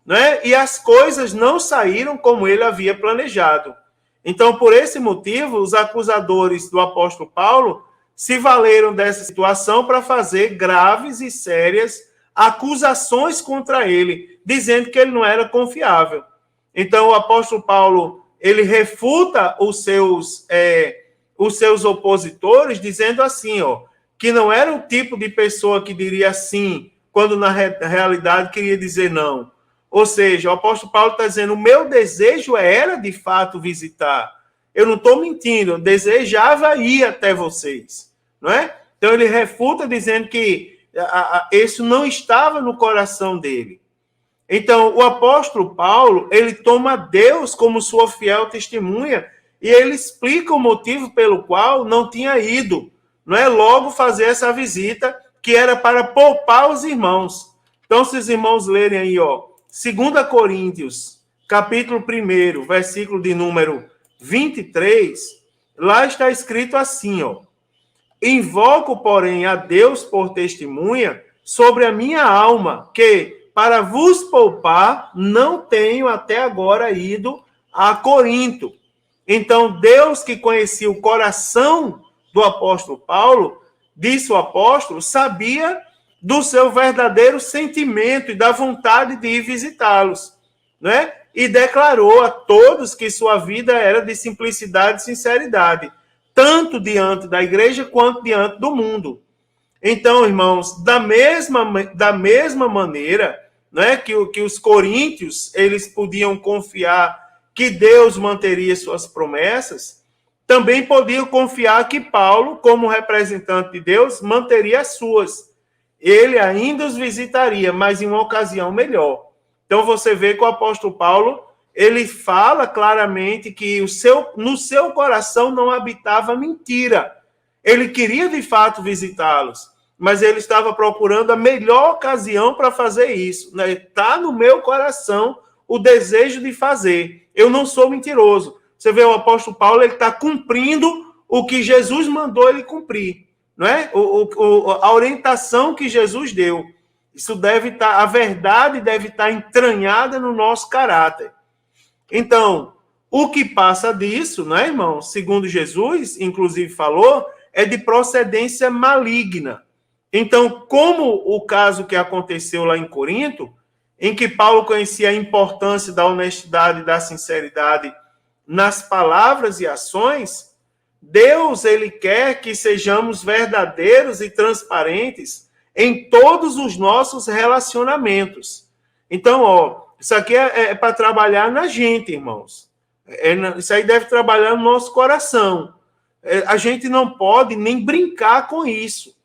Speaker 1: né? E as coisas não saíram como ele havia planejado. Então, por esse motivo, os acusadores do apóstolo Paulo se valeram dessa situação para fazer graves e sérias acusações contra ele, dizendo que ele não era confiável. Então, o apóstolo Paulo, ele refuta os seus opositores, dizendo assim, que não era o tipo de pessoa que diria sim, quando na realidade queria dizer não. Ou seja, o apóstolo Paulo está dizendo, o meu desejo era de fato visitar. Eu não estou mentindo, eu desejava ir até vocês. Não é? Então ele refuta dizendo que isso não estava no coração dele. Então, o apóstolo Paulo, ele toma Deus como sua fiel testemunha e ele explica o motivo pelo qual não tinha ido, não é? Logo fazer essa visita, que era para poupar os irmãos. Então, se os irmãos lerem aí, 2 Coríntios, capítulo 1, versículo de número 23, lá está escrito assim, ó: invoco, porém, a Deus por testemunha sobre a minha alma, que, para vos poupar, não tenho até agora ido a Corinto. Então, Deus, que conhecia o coração do apóstolo Paulo, disse o apóstolo, sabia do seu verdadeiro sentimento e da vontade de ir visitá-los, né? E declarou a todos que sua vida era de simplicidade e sinceridade, tanto diante da igreja quanto diante do mundo. Então, irmãos, da mesma maneira, né, que os coríntios eles podiam confiar que Deus manteria suas promessas, também podiam confiar que Paulo, como representante de Deus, manteria as suas. Ele ainda os visitaria, mas em uma ocasião melhor. Então, você vê que o apóstolo Paulo, ele fala claramente que no seu coração não habitava mentira. Ele queria, de fato, visitá-los, mas ele estava procurando a melhor ocasião para fazer isso. Está no meu coração o desejo de fazer. Eu não sou mentiroso. Você vê o apóstolo Paulo, ele está cumprindo o que Jesus mandou ele cumprir, não é? A orientação que Jesus deu. Isso deve estar, a verdade deve estar entranhada no nosso caráter. Então, o que passa disso, né, irmão? Segundo Jesus, inclusive falou, é de procedência maligna. Então, como o caso que aconteceu lá em Corinto, em que Paulo conhecia a importância da honestidade e da sinceridade nas palavras e ações, Deus, ele quer que sejamos verdadeiros e transparentes em todos os nossos relacionamentos. Então, ó, isso aqui é para trabalhar na gente, irmãos. Isso aí deve trabalhar no nosso coração. A gente não pode nem brincar com isso,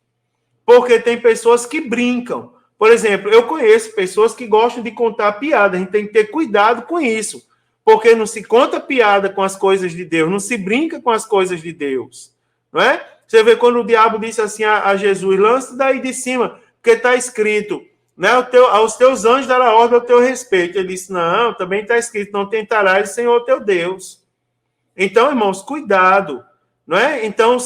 Speaker 1: porque tem pessoas que brincam. Por exemplo, eu conheço pessoas que gostam de contar piada. A gente tem que ter cuidado com isso, porque não se conta piada com as coisas de Deus, não se brinca com as coisas de Deus, não é? Você vê quando o diabo disse assim a Jesus, lança daí de cima, porque está escrito, né, aos teus anjos dará ordem ao teu respeito. Ele disse, não, também está escrito, não tentarás o Senhor teu Deus. Então, irmãos, cuidado, não é? Então,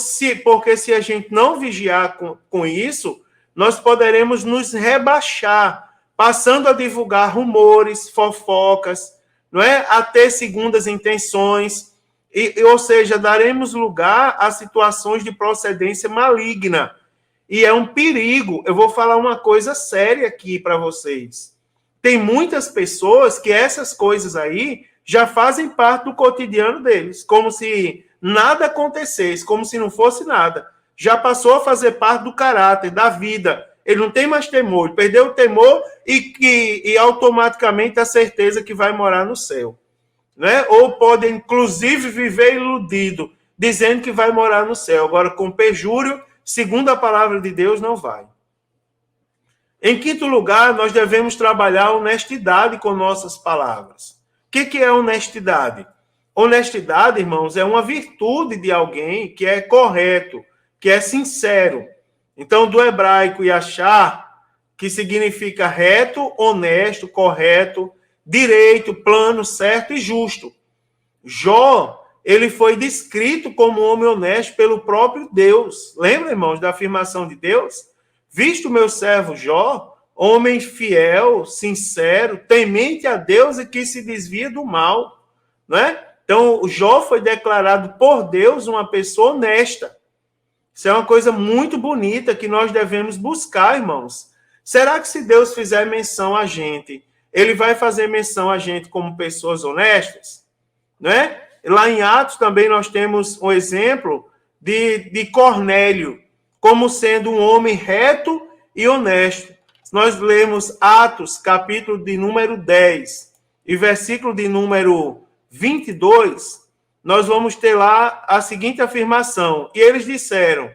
Speaker 1: porque se a gente não vigiar com isso, nós poderemos nos rebaixar, passando a divulgar rumores, fofocas, não é? A ter segundas intenções, ou seja, daremos lugar a situações de procedência maligna. E é um perigo. Eu vou falar uma coisa séria aqui para vocês. Tem muitas pessoas que essas coisas aí já fazem parte do cotidiano deles, como se nada acontecesse, como se não fosse nada. Já passou a fazer parte do caráter, da vida. Ele não tem mais temor, ele perdeu o temor e automaticamente a certeza que vai morar no céu. Né? Ou pode, inclusive, viver iludido, dizendo que vai morar no céu. Agora, com perjúrio, segundo a palavra de Deus, não vai. Em quinto lugar, nós devemos trabalhar a honestidade com nossas palavras. O que é honestidade? Honestidade, irmãos, é uma virtude de alguém que é correto, que é sincero. Então, do hebraico yashar, que significa reto, honesto, correto, direito, plano, certo e justo. Jó, ele foi descrito como um homem honesto pelo próprio Deus. Lembra, irmãos, da afirmação de Deus? Visto meu servo Jó, homem fiel, sincero, temente a Deus e que se desvia do mal. Não é? Então, Jó foi declarado por Deus uma pessoa honesta. Isso é uma coisa muito bonita que nós devemos buscar, irmãos. Será que se Deus fizer menção a gente, ele vai fazer menção a gente como pessoas honestas? Né? Lá em Atos também nós temos um exemplo de Cornélio, como sendo um homem reto e honesto. Nós lemos Atos, capítulo de número 10, e versículo de número 22, nós vamos ter lá a seguinte afirmação. E eles disseram,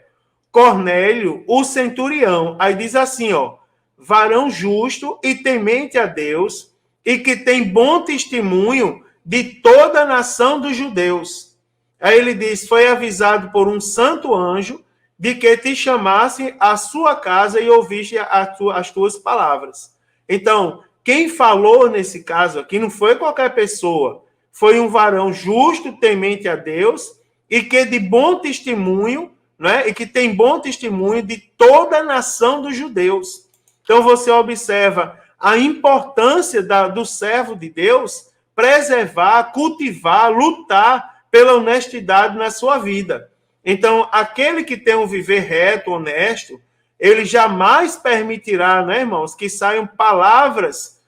Speaker 1: Cornélio, o centurião, aí diz assim, ó, varão justo e temente a Deus, e que tem bom testemunho de toda a nação dos judeus. Aí ele diz, foi avisado por um santo anjo de que te chamasse à sua casa e ouvisse as tuas palavras. Então, quem falou nesse caso aqui não foi qualquer pessoa, foi um varão justo, temente a Deus, e que é de bom testemunho, né? E que tem bom testemunho de toda a nação dos judeus. Então você observa a importância do servo de Deus preservar, cultivar, lutar pela honestidade na sua vida. Então, aquele que tem um viver reto, honesto, ele jamais permitirá, né, irmãos, que saiam palavras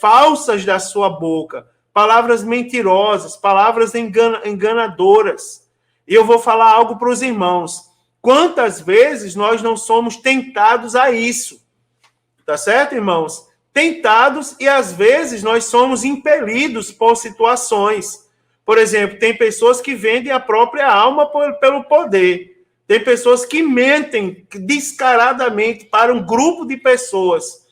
Speaker 1: falsas da sua boca, palavras mentirosas, palavras enganadoras. E eu vou falar algo para os irmãos. Quantas vezes nós não somos tentados a isso? Tá certo, irmãos? Tentados, e às vezes nós somos impelidos por situações. Por exemplo, tem pessoas que vendem a própria alma pelo poder. Tem pessoas que mentem descaradamente para um grupo de pessoas.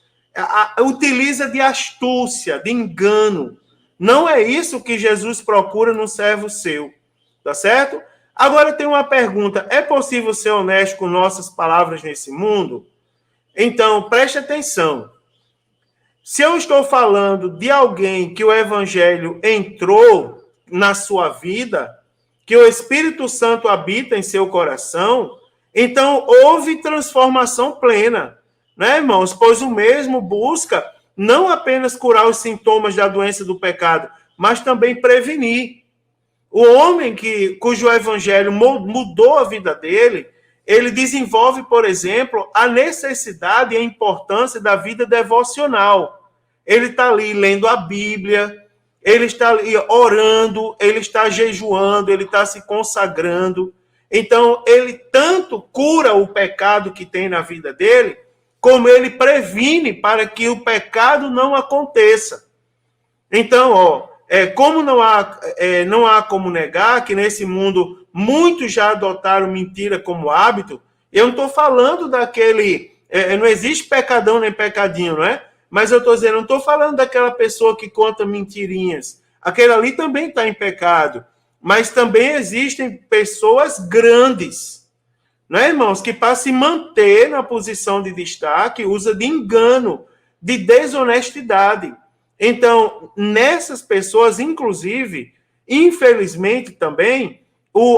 Speaker 1: Utiliza de astúcia, de engano. Não é isso que Jesus procura no servo seu. Tá certo? Agora tem uma pergunta. É possível ser honesto com nossas palavras nesse mundo? Então, preste atenção. Se eu estou falando de alguém que o evangelho entrou na sua vida, que o Espírito Santo habita em seu coração, então houve transformação plena, né, irmãos? Pois o mesmo busca não apenas curar os sintomas da doença do pecado, mas também prevenir. O homem cujo evangelho mudou a vida dele, ele desenvolve, por exemplo, a necessidade e a importância da vida devocional. Ele está ali lendo a Bíblia, ele está ali orando, ele está jejuando, ele está se consagrando. Então, ele tanto cura o pecado que tem na vida dele, como ele previne para que o pecado não aconteça. Então, como não há como negar que nesse mundo muitos já adotaram mentira como hábito, eu não estou falando daquele... não existe pecadão nem pecadinho, não é? Mas eu estou dizendo, não estou falando daquela pessoa que conta mentirinhas. Aquele ali também está em pecado. Mas também existem pessoas grandes, né, irmãos, que para se manter na posição de destaque, usa de engano, de desonestidade. Então, nessas pessoas, inclusive, infelizmente também,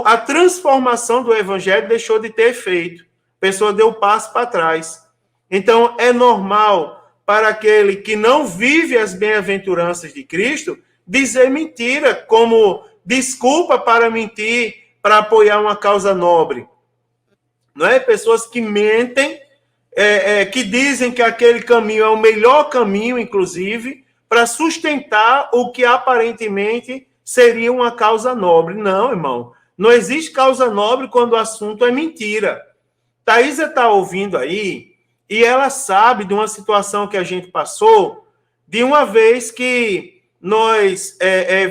Speaker 1: a transformação do evangelho deixou de ter efeito. A pessoa deu passo para trás. Então, é normal para aquele que não vive as bem-aventuranças de Cristo dizer mentira como desculpa para mentir, para apoiar uma causa nobre. Não é? Pessoas que mentem, que dizem que aquele caminho é o melhor caminho, inclusive, para sustentar o que aparentemente seria uma causa nobre. Não, irmão. Não existe causa nobre quando o assunto é mentira. Thaisa está ouvindo aí e ela sabe de uma situação que a gente passou, de uma vez que nós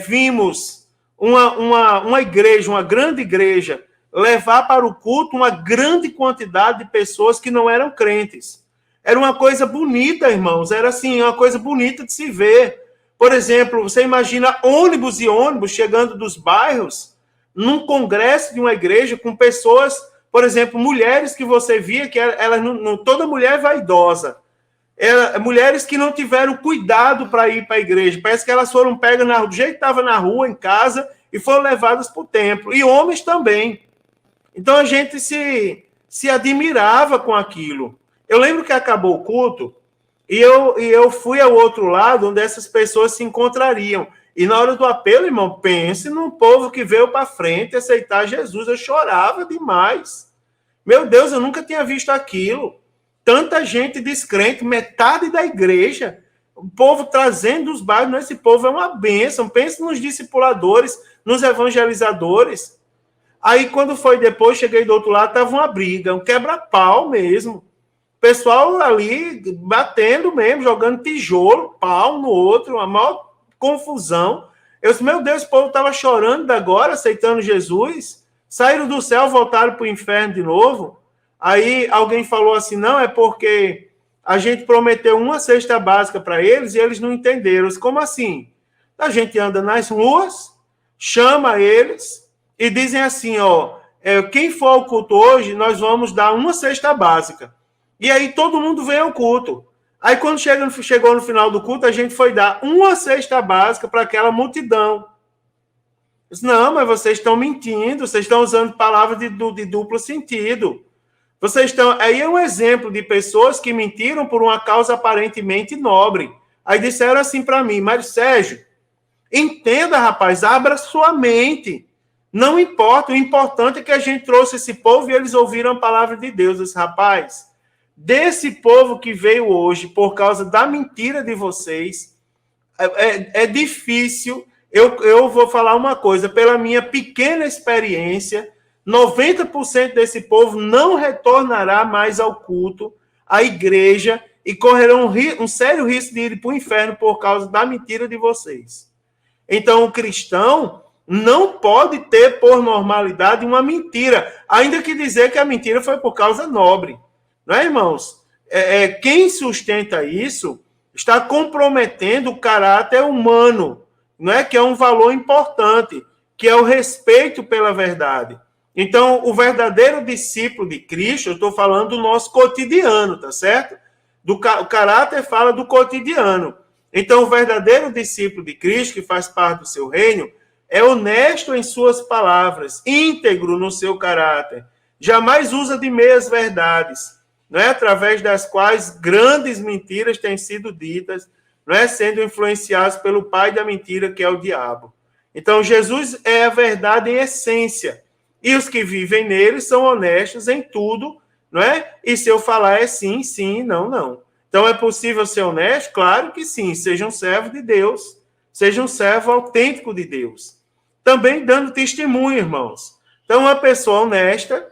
Speaker 1: vimos uma igreja, uma grande igreja, levar para o culto uma grande quantidade de pessoas que não eram crentes. Era uma coisa bonita, irmãos. Era assim, uma coisa bonita de se ver. Por exemplo, você imagina ônibus e ônibus chegando dos bairros num congresso de uma igreja com pessoas, por exemplo, mulheres que você via que elas não toda mulher é vaidosa. Mulheres que não tiveram cuidado para ir para a igreja. Parece que elas foram pegas do jeito que estava na rua, em casa, e foram levadas para o templo. E homens também. Então a gente se admirava com aquilo. Eu lembro que acabou o culto e eu fui ao outro lado onde essas pessoas se encontrariam. E na hora do apelo, irmão, pense num povo que veio para frente aceitar Jesus. Eu chorava demais. Meu Deus, eu nunca tinha visto aquilo. Tanta gente descrente, metade da igreja, o povo trazendo os bairros. Esse povo é uma bênção. Pense nos discipuladores, nos evangelizadores. Aí, quando foi depois, cheguei do outro lado, estava uma briga, um quebra-pau mesmo. Pessoal ali batendo mesmo, jogando tijolo, pau no outro, uma maior confusão. Eu disse, meu Deus, o povo estava chorando agora, aceitando Jesus. Saíram do céu, voltaram para o inferno de novo. Aí alguém falou assim, não, é porque a gente prometeu uma cesta básica para eles e eles não entenderam. Eu disse, como assim? A gente anda nas ruas, chama eles e dizem assim, quem for ao culto hoje, nós vamos dar uma cesta básica. E aí todo mundo vem ao culto. Aí quando chegou no final do culto, a gente foi dar uma cesta básica para aquela multidão. Não, mas vocês estão mentindo, vocês estão usando palavras de duplo sentido. Vocês estão. Aí é um exemplo de pessoas que mentiram por uma causa aparentemente nobre. Aí disseram assim para mim, Mário Sérgio, entenda, rapaz, abra sua mente. Não importa, o importante é que a gente trouxe esse povo e eles ouviram a palavra de Deus. Esse rapaz, desse povo que veio hoje por causa da mentira de vocês, é difícil. Eu vou falar uma coisa, pela minha pequena experiência, 90% desse povo não retornará mais ao culto, à igreja, e correrão um sério risco de ir para o inferno por causa da mentira de vocês. Então, o cristão não pode ter por normalidade uma mentira, ainda que dizer que a mentira foi por causa nobre. Não é, irmãos? Quem sustenta isso está comprometendo o caráter humano, não é, que é um valor importante, que é o respeito pela verdade. Então, o verdadeiro discípulo de Cristo, eu estou falando do nosso cotidiano, tá certo? O caráter fala do cotidiano. Então, o verdadeiro discípulo de Cristo, que faz parte do seu reino, é honesto em suas palavras, íntegro no seu caráter, jamais usa de meias verdades, não é, através das quais grandes mentiras têm sido ditas, não é, sendo influenciados pelo pai da mentira, que é o diabo. Então, Jesus é a verdade em essência, e os que vivem nele são honestos em tudo, não é? E se eu falar é sim, sim, não, não. Então, é possível ser honesto? Claro que sim, seja um servo de Deus, seja um servo autêntico de Deus. Também dando testemunho, irmãos. Então, uma pessoa honesta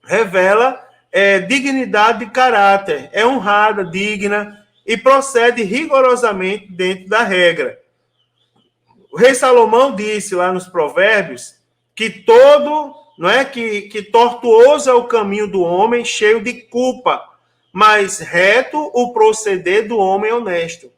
Speaker 1: revela dignidade de caráter, é honrada, digna e procede rigorosamente dentro da regra. O rei Salomão disse lá nos Provérbios que que tortuoso é o caminho do homem, cheio de culpa, mas reto o proceder do homem honesto.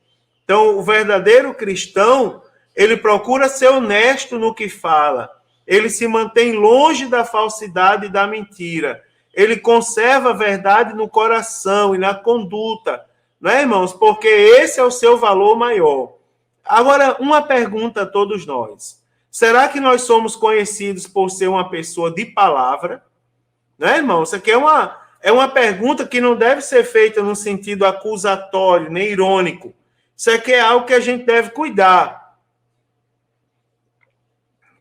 Speaker 1: Então, o verdadeiro cristão, ele procura ser honesto no que fala, ele se mantém longe da falsidade e da mentira, ele conserva a verdade no coração e na conduta, não é, irmãos? Porque esse é o seu valor maior. Agora, uma pergunta a todos nós. Será que nós somos conhecidos por ser uma pessoa de palavra? Não é, irmão? Isso aqui é uma pergunta que não deve ser feita no sentido acusatório, nem irônico. Isso aqui é algo que a gente deve cuidar.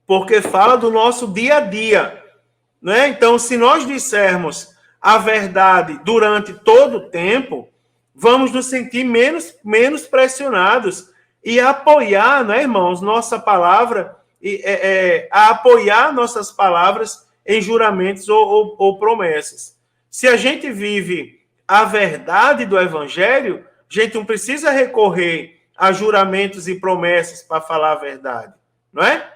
Speaker 1: Porque fala do nosso dia a dia. Né? Então, se nós dissermos a verdade durante todo o tempo, vamos nos sentir menos pressionados e apoiar, né, irmãos, nossa palavra, a apoiar nossas palavras em juramentos ou promessas. Se a gente vive a verdade do evangelho, a gente não precisa recorrer a juramentos e promessas para falar a verdade, não é?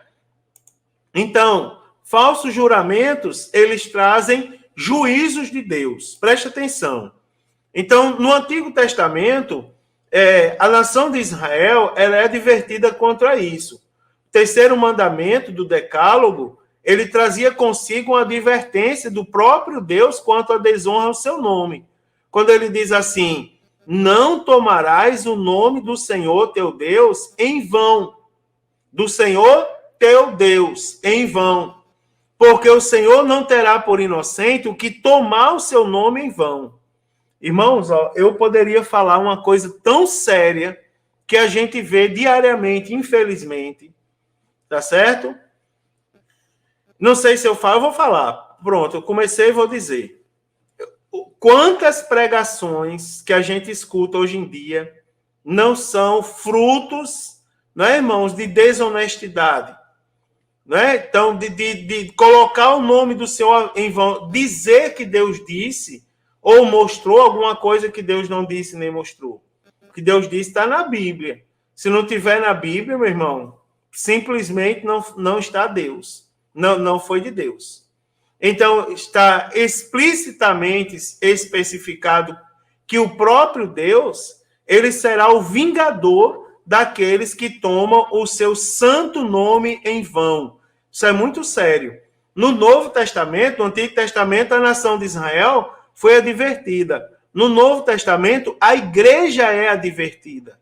Speaker 1: Então, falsos juramentos, eles trazem juízos de Deus. Preste atenção. Então, no Antigo Testamento, a nação de Israel ela é advertida contra isso. O terceiro mandamento do Decálogo, ele trazia consigo uma advertência do próprio Deus quanto à desonra ao seu nome. Quando ele diz assim, não tomarás o nome do Senhor teu Deus em vão. Do Senhor teu Deus em vão. Porque o Senhor não terá por inocente o que tomar o seu nome em vão. Irmãos, eu poderia falar uma coisa tão séria que a gente vê diariamente, infelizmente. Tá certo? Não sei se eu falo, eu vou falar. Pronto, eu comecei e vou dizer. Quantas pregações que a gente escuta hoje em dia não são frutos, não é, irmãos, de desonestidade? Né? Então, de colocar o nome do Senhor em vão, dizer que Deus disse ou mostrou alguma coisa que Deus não disse nem mostrou. O que Deus disse está na Bíblia. Se não tiver na Bíblia, meu irmão, simplesmente não está Deus. Não foi de Deus. Então, está explicitamente especificado que o próprio Deus, ele será o vingador daqueles que tomam o seu santo nome em vão. Isso é muito sério. No Novo Testamento, no Antigo Testamento, a nação de Israel foi advertida. No Novo Testamento, a igreja é advertida.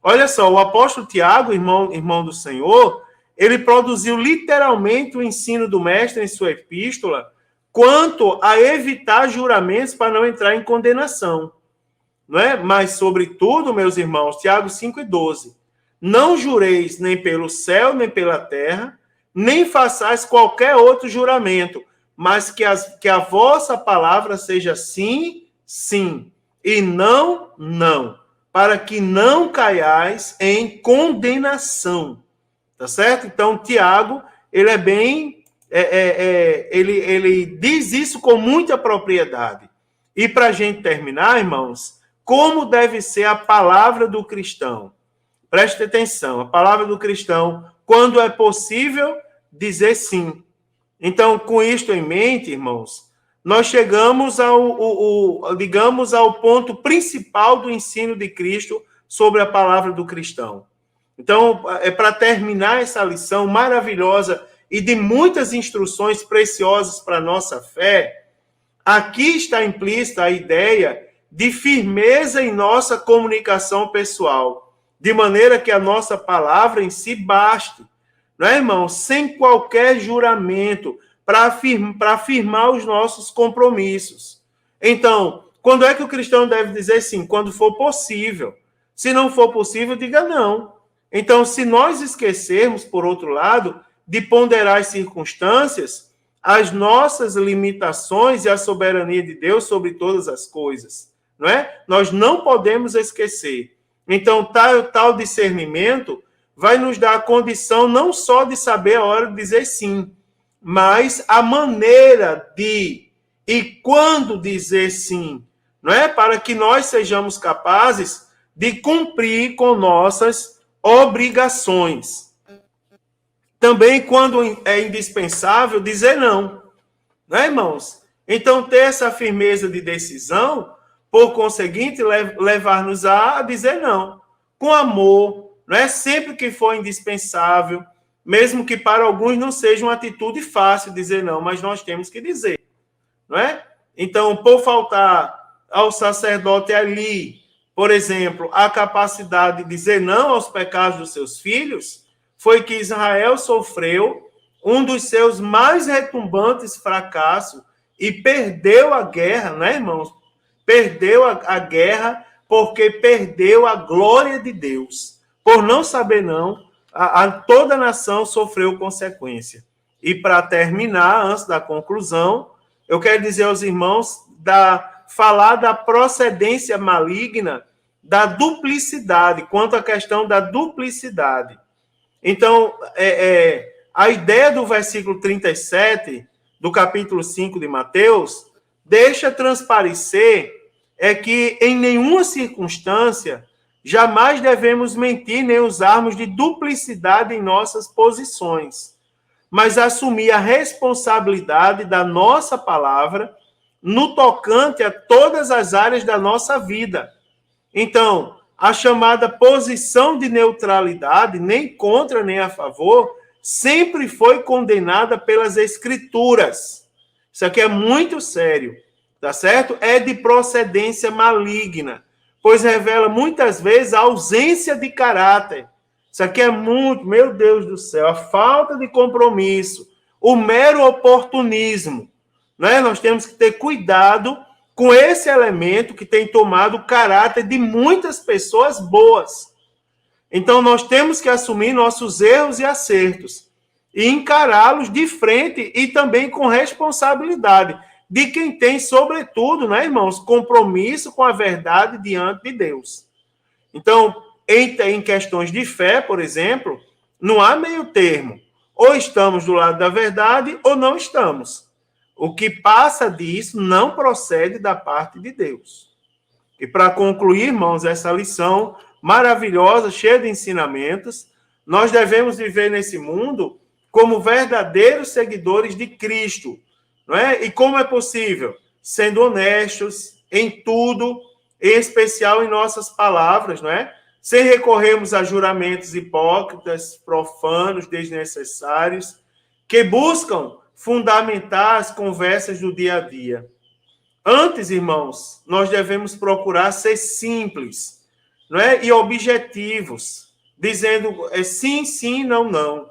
Speaker 1: Olha só, o apóstolo Tiago, irmão do Senhor, ele produziu literalmente o ensino do mestre em sua epístola quanto a evitar juramentos para não entrar em condenação. Não é? Mas, sobretudo, meus irmãos, Tiago 5:12, não jureis nem pelo céu, nem pela terra, nem façais qualquer outro juramento, mas que a vossa palavra seja sim, sim, e não, não, para que não caiais em condenação. Tá certo? Então, Tiago, ele é bem... ele diz isso com muita propriedade. E para a gente terminar, irmãos, como deve ser a palavra do cristão? Preste atenção, a palavra do cristão, quando é possível, dizer sim. Então, com isto em mente, irmãos, nós chegamos digamos, ao ponto principal do ensino de Cristo sobre a palavra do cristão. Então, para terminar essa lição maravilhosa e de muitas instruções preciosas para a nossa fé, aqui está implícita a ideia de firmeza em nossa comunicação pessoal, de maneira que a nossa palavra em si baste, não é, irmão? Sem qualquer juramento, para afirmar os nossos compromissos. Então, quando é que o cristão deve dizer sim? Quando for possível. Se não for possível, diga não. Então, se nós esquecermos, por outro lado, de ponderar as circunstâncias, as nossas limitações e a soberania de Deus sobre todas as coisas, não é? Nós não podemos esquecer. Então, tal discernimento vai nos dar a condição não só de saber a hora de dizer sim, mas a maneira de e quando dizer sim, não é? Para que nós sejamos capazes de cumprir com nossas obrigações. Também, quando é indispensável, dizer não. Não é, irmãos? Então, ter essa firmeza de decisão, por conseguinte, levar-nos a dizer não. Com amor, não é? Sempre que for indispensável, mesmo que para alguns não seja uma atitude fácil dizer não, mas nós temos que dizer. Não é? Então, por faltar ao sacerdote ali, por exemplo, a capacidade de dizer não aos pecados dos seus filhos, foi que Israel sofreu um dos seus mais retumbantes fracassos e perdeu a guerra, né, irmãos? Perdeu a guerra porque perdeu a glória de Deus. Por não saber não, toda a nação sofreu consequência. E para terminar, antes da conclusão, eu quero dizer aos irmãos, falar da procedência maligna, da duplicidade, quanto à questão da duplicidade. Então, a ideia do versículo 37, do capítulo 5 de Mateus, deixa transparecer que em nenhuma circunstância jamais devemos mentir nem usarmos de duplicidade em nossas posições, mas assumir a responsabilidade da nossa palavra no tocante a todas as áreas da nossa vida. Então, a chamada posição de neutralidade, nem contra nem a favor, sempre foi condenada pelas Escrituras. Isso aqui é muito sério, tá certo? É de procedência maligna, pois revela muitas vezes a ausência de caráter. Isso aqui é muito, meu Deus do céu, a falta de compromisso, o mero oportunismo, né? Nós temos que ter cuidado com esse elemento que tem tomado o caráter de muitas pessoas boas. Então, nós temos que assumir nossos erros e acertos e encará-los de frente e também com responsabilidade de quem tem, sobretudo, né, irmãos, compromisso com a verdade diante de Deus. Então, em questões de fé, por exemplo, não há meio termo. Ou estamos do lado da verdade ou não estamos. O que passa disso não procede da parte de Deus. E para concluir, irmãos, essa lição maravilhosa, cheia de ensinamentos, nós devemos viver nesse mundo como verdadeiros seguidores de Cristo, não é? E como é possível? Sendo honestos em tudo, em especial em nossas palavras, não é? Sem recorrermos a juramentos hipócritas, profanos, desnecessários, que buscam fundamentar as conversas do dia a dia. Antes, irmãos, nós devemos procurar ser simples, não é? E objetivos, dizendo sim, sim, não, não.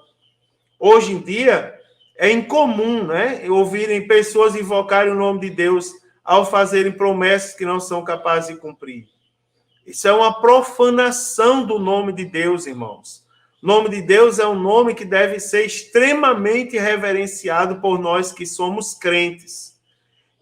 Speaker 1: Hoje em dia, é incomum, né, ouvirem pessoas invocarem o nome de Deus ao fazerem promessas que não são capazes de cumprir. Isso é uma profanação do nome de Deus, irmãos. O nome de Deus é um nome que deve ser extremamente reverenciado por nós que somos crentes.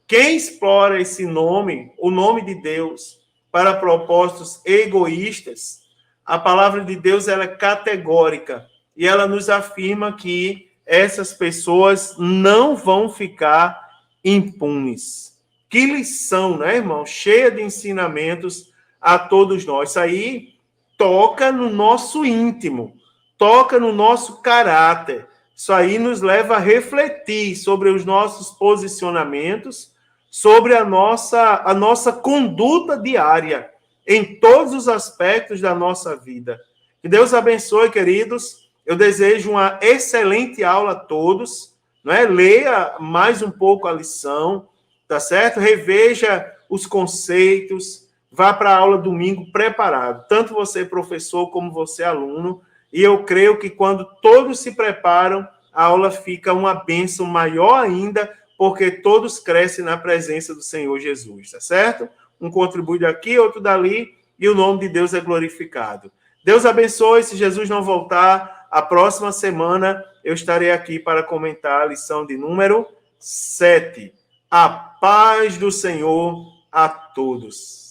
Speaker 1: Quem explora esse nome, o nome de Deus, para propósitos egoístas, a palavra de Deus ela é categórica e ela nos afirma que essas pessoas não vão ficar impunes. Que lição, né, irmão? Cheia de ensinamentos a todos nós. Isso aí toca no nosso íntimo, toca no nosso caráter. Isso aí nos leva a refletir sobre os nossos posicionamentos, sobre a nossa conduta diária, em todos os aspectos da nossa vida. Que Deus abençoe, queridos. Eu desejo uma excelente aula a todos. Não é? Leia mais um pouco a lição, tá certo? Reveja os conceitos, vá para a aula domingo preparado, tanto você professor como você aluno, e eu creio que quando todos se preparam, a aula fica uma bênção maior ainda, porque todos crescem na presença do Senhor Jesus, tá certo? Um contribui daqui, outro dali, e o nome de Deus é glorificado. Deus abençoe. Se Jesus não voltar, a próxima semana eu estarei aqui para comentar a lição de número 7. A paz do Senhor a todos.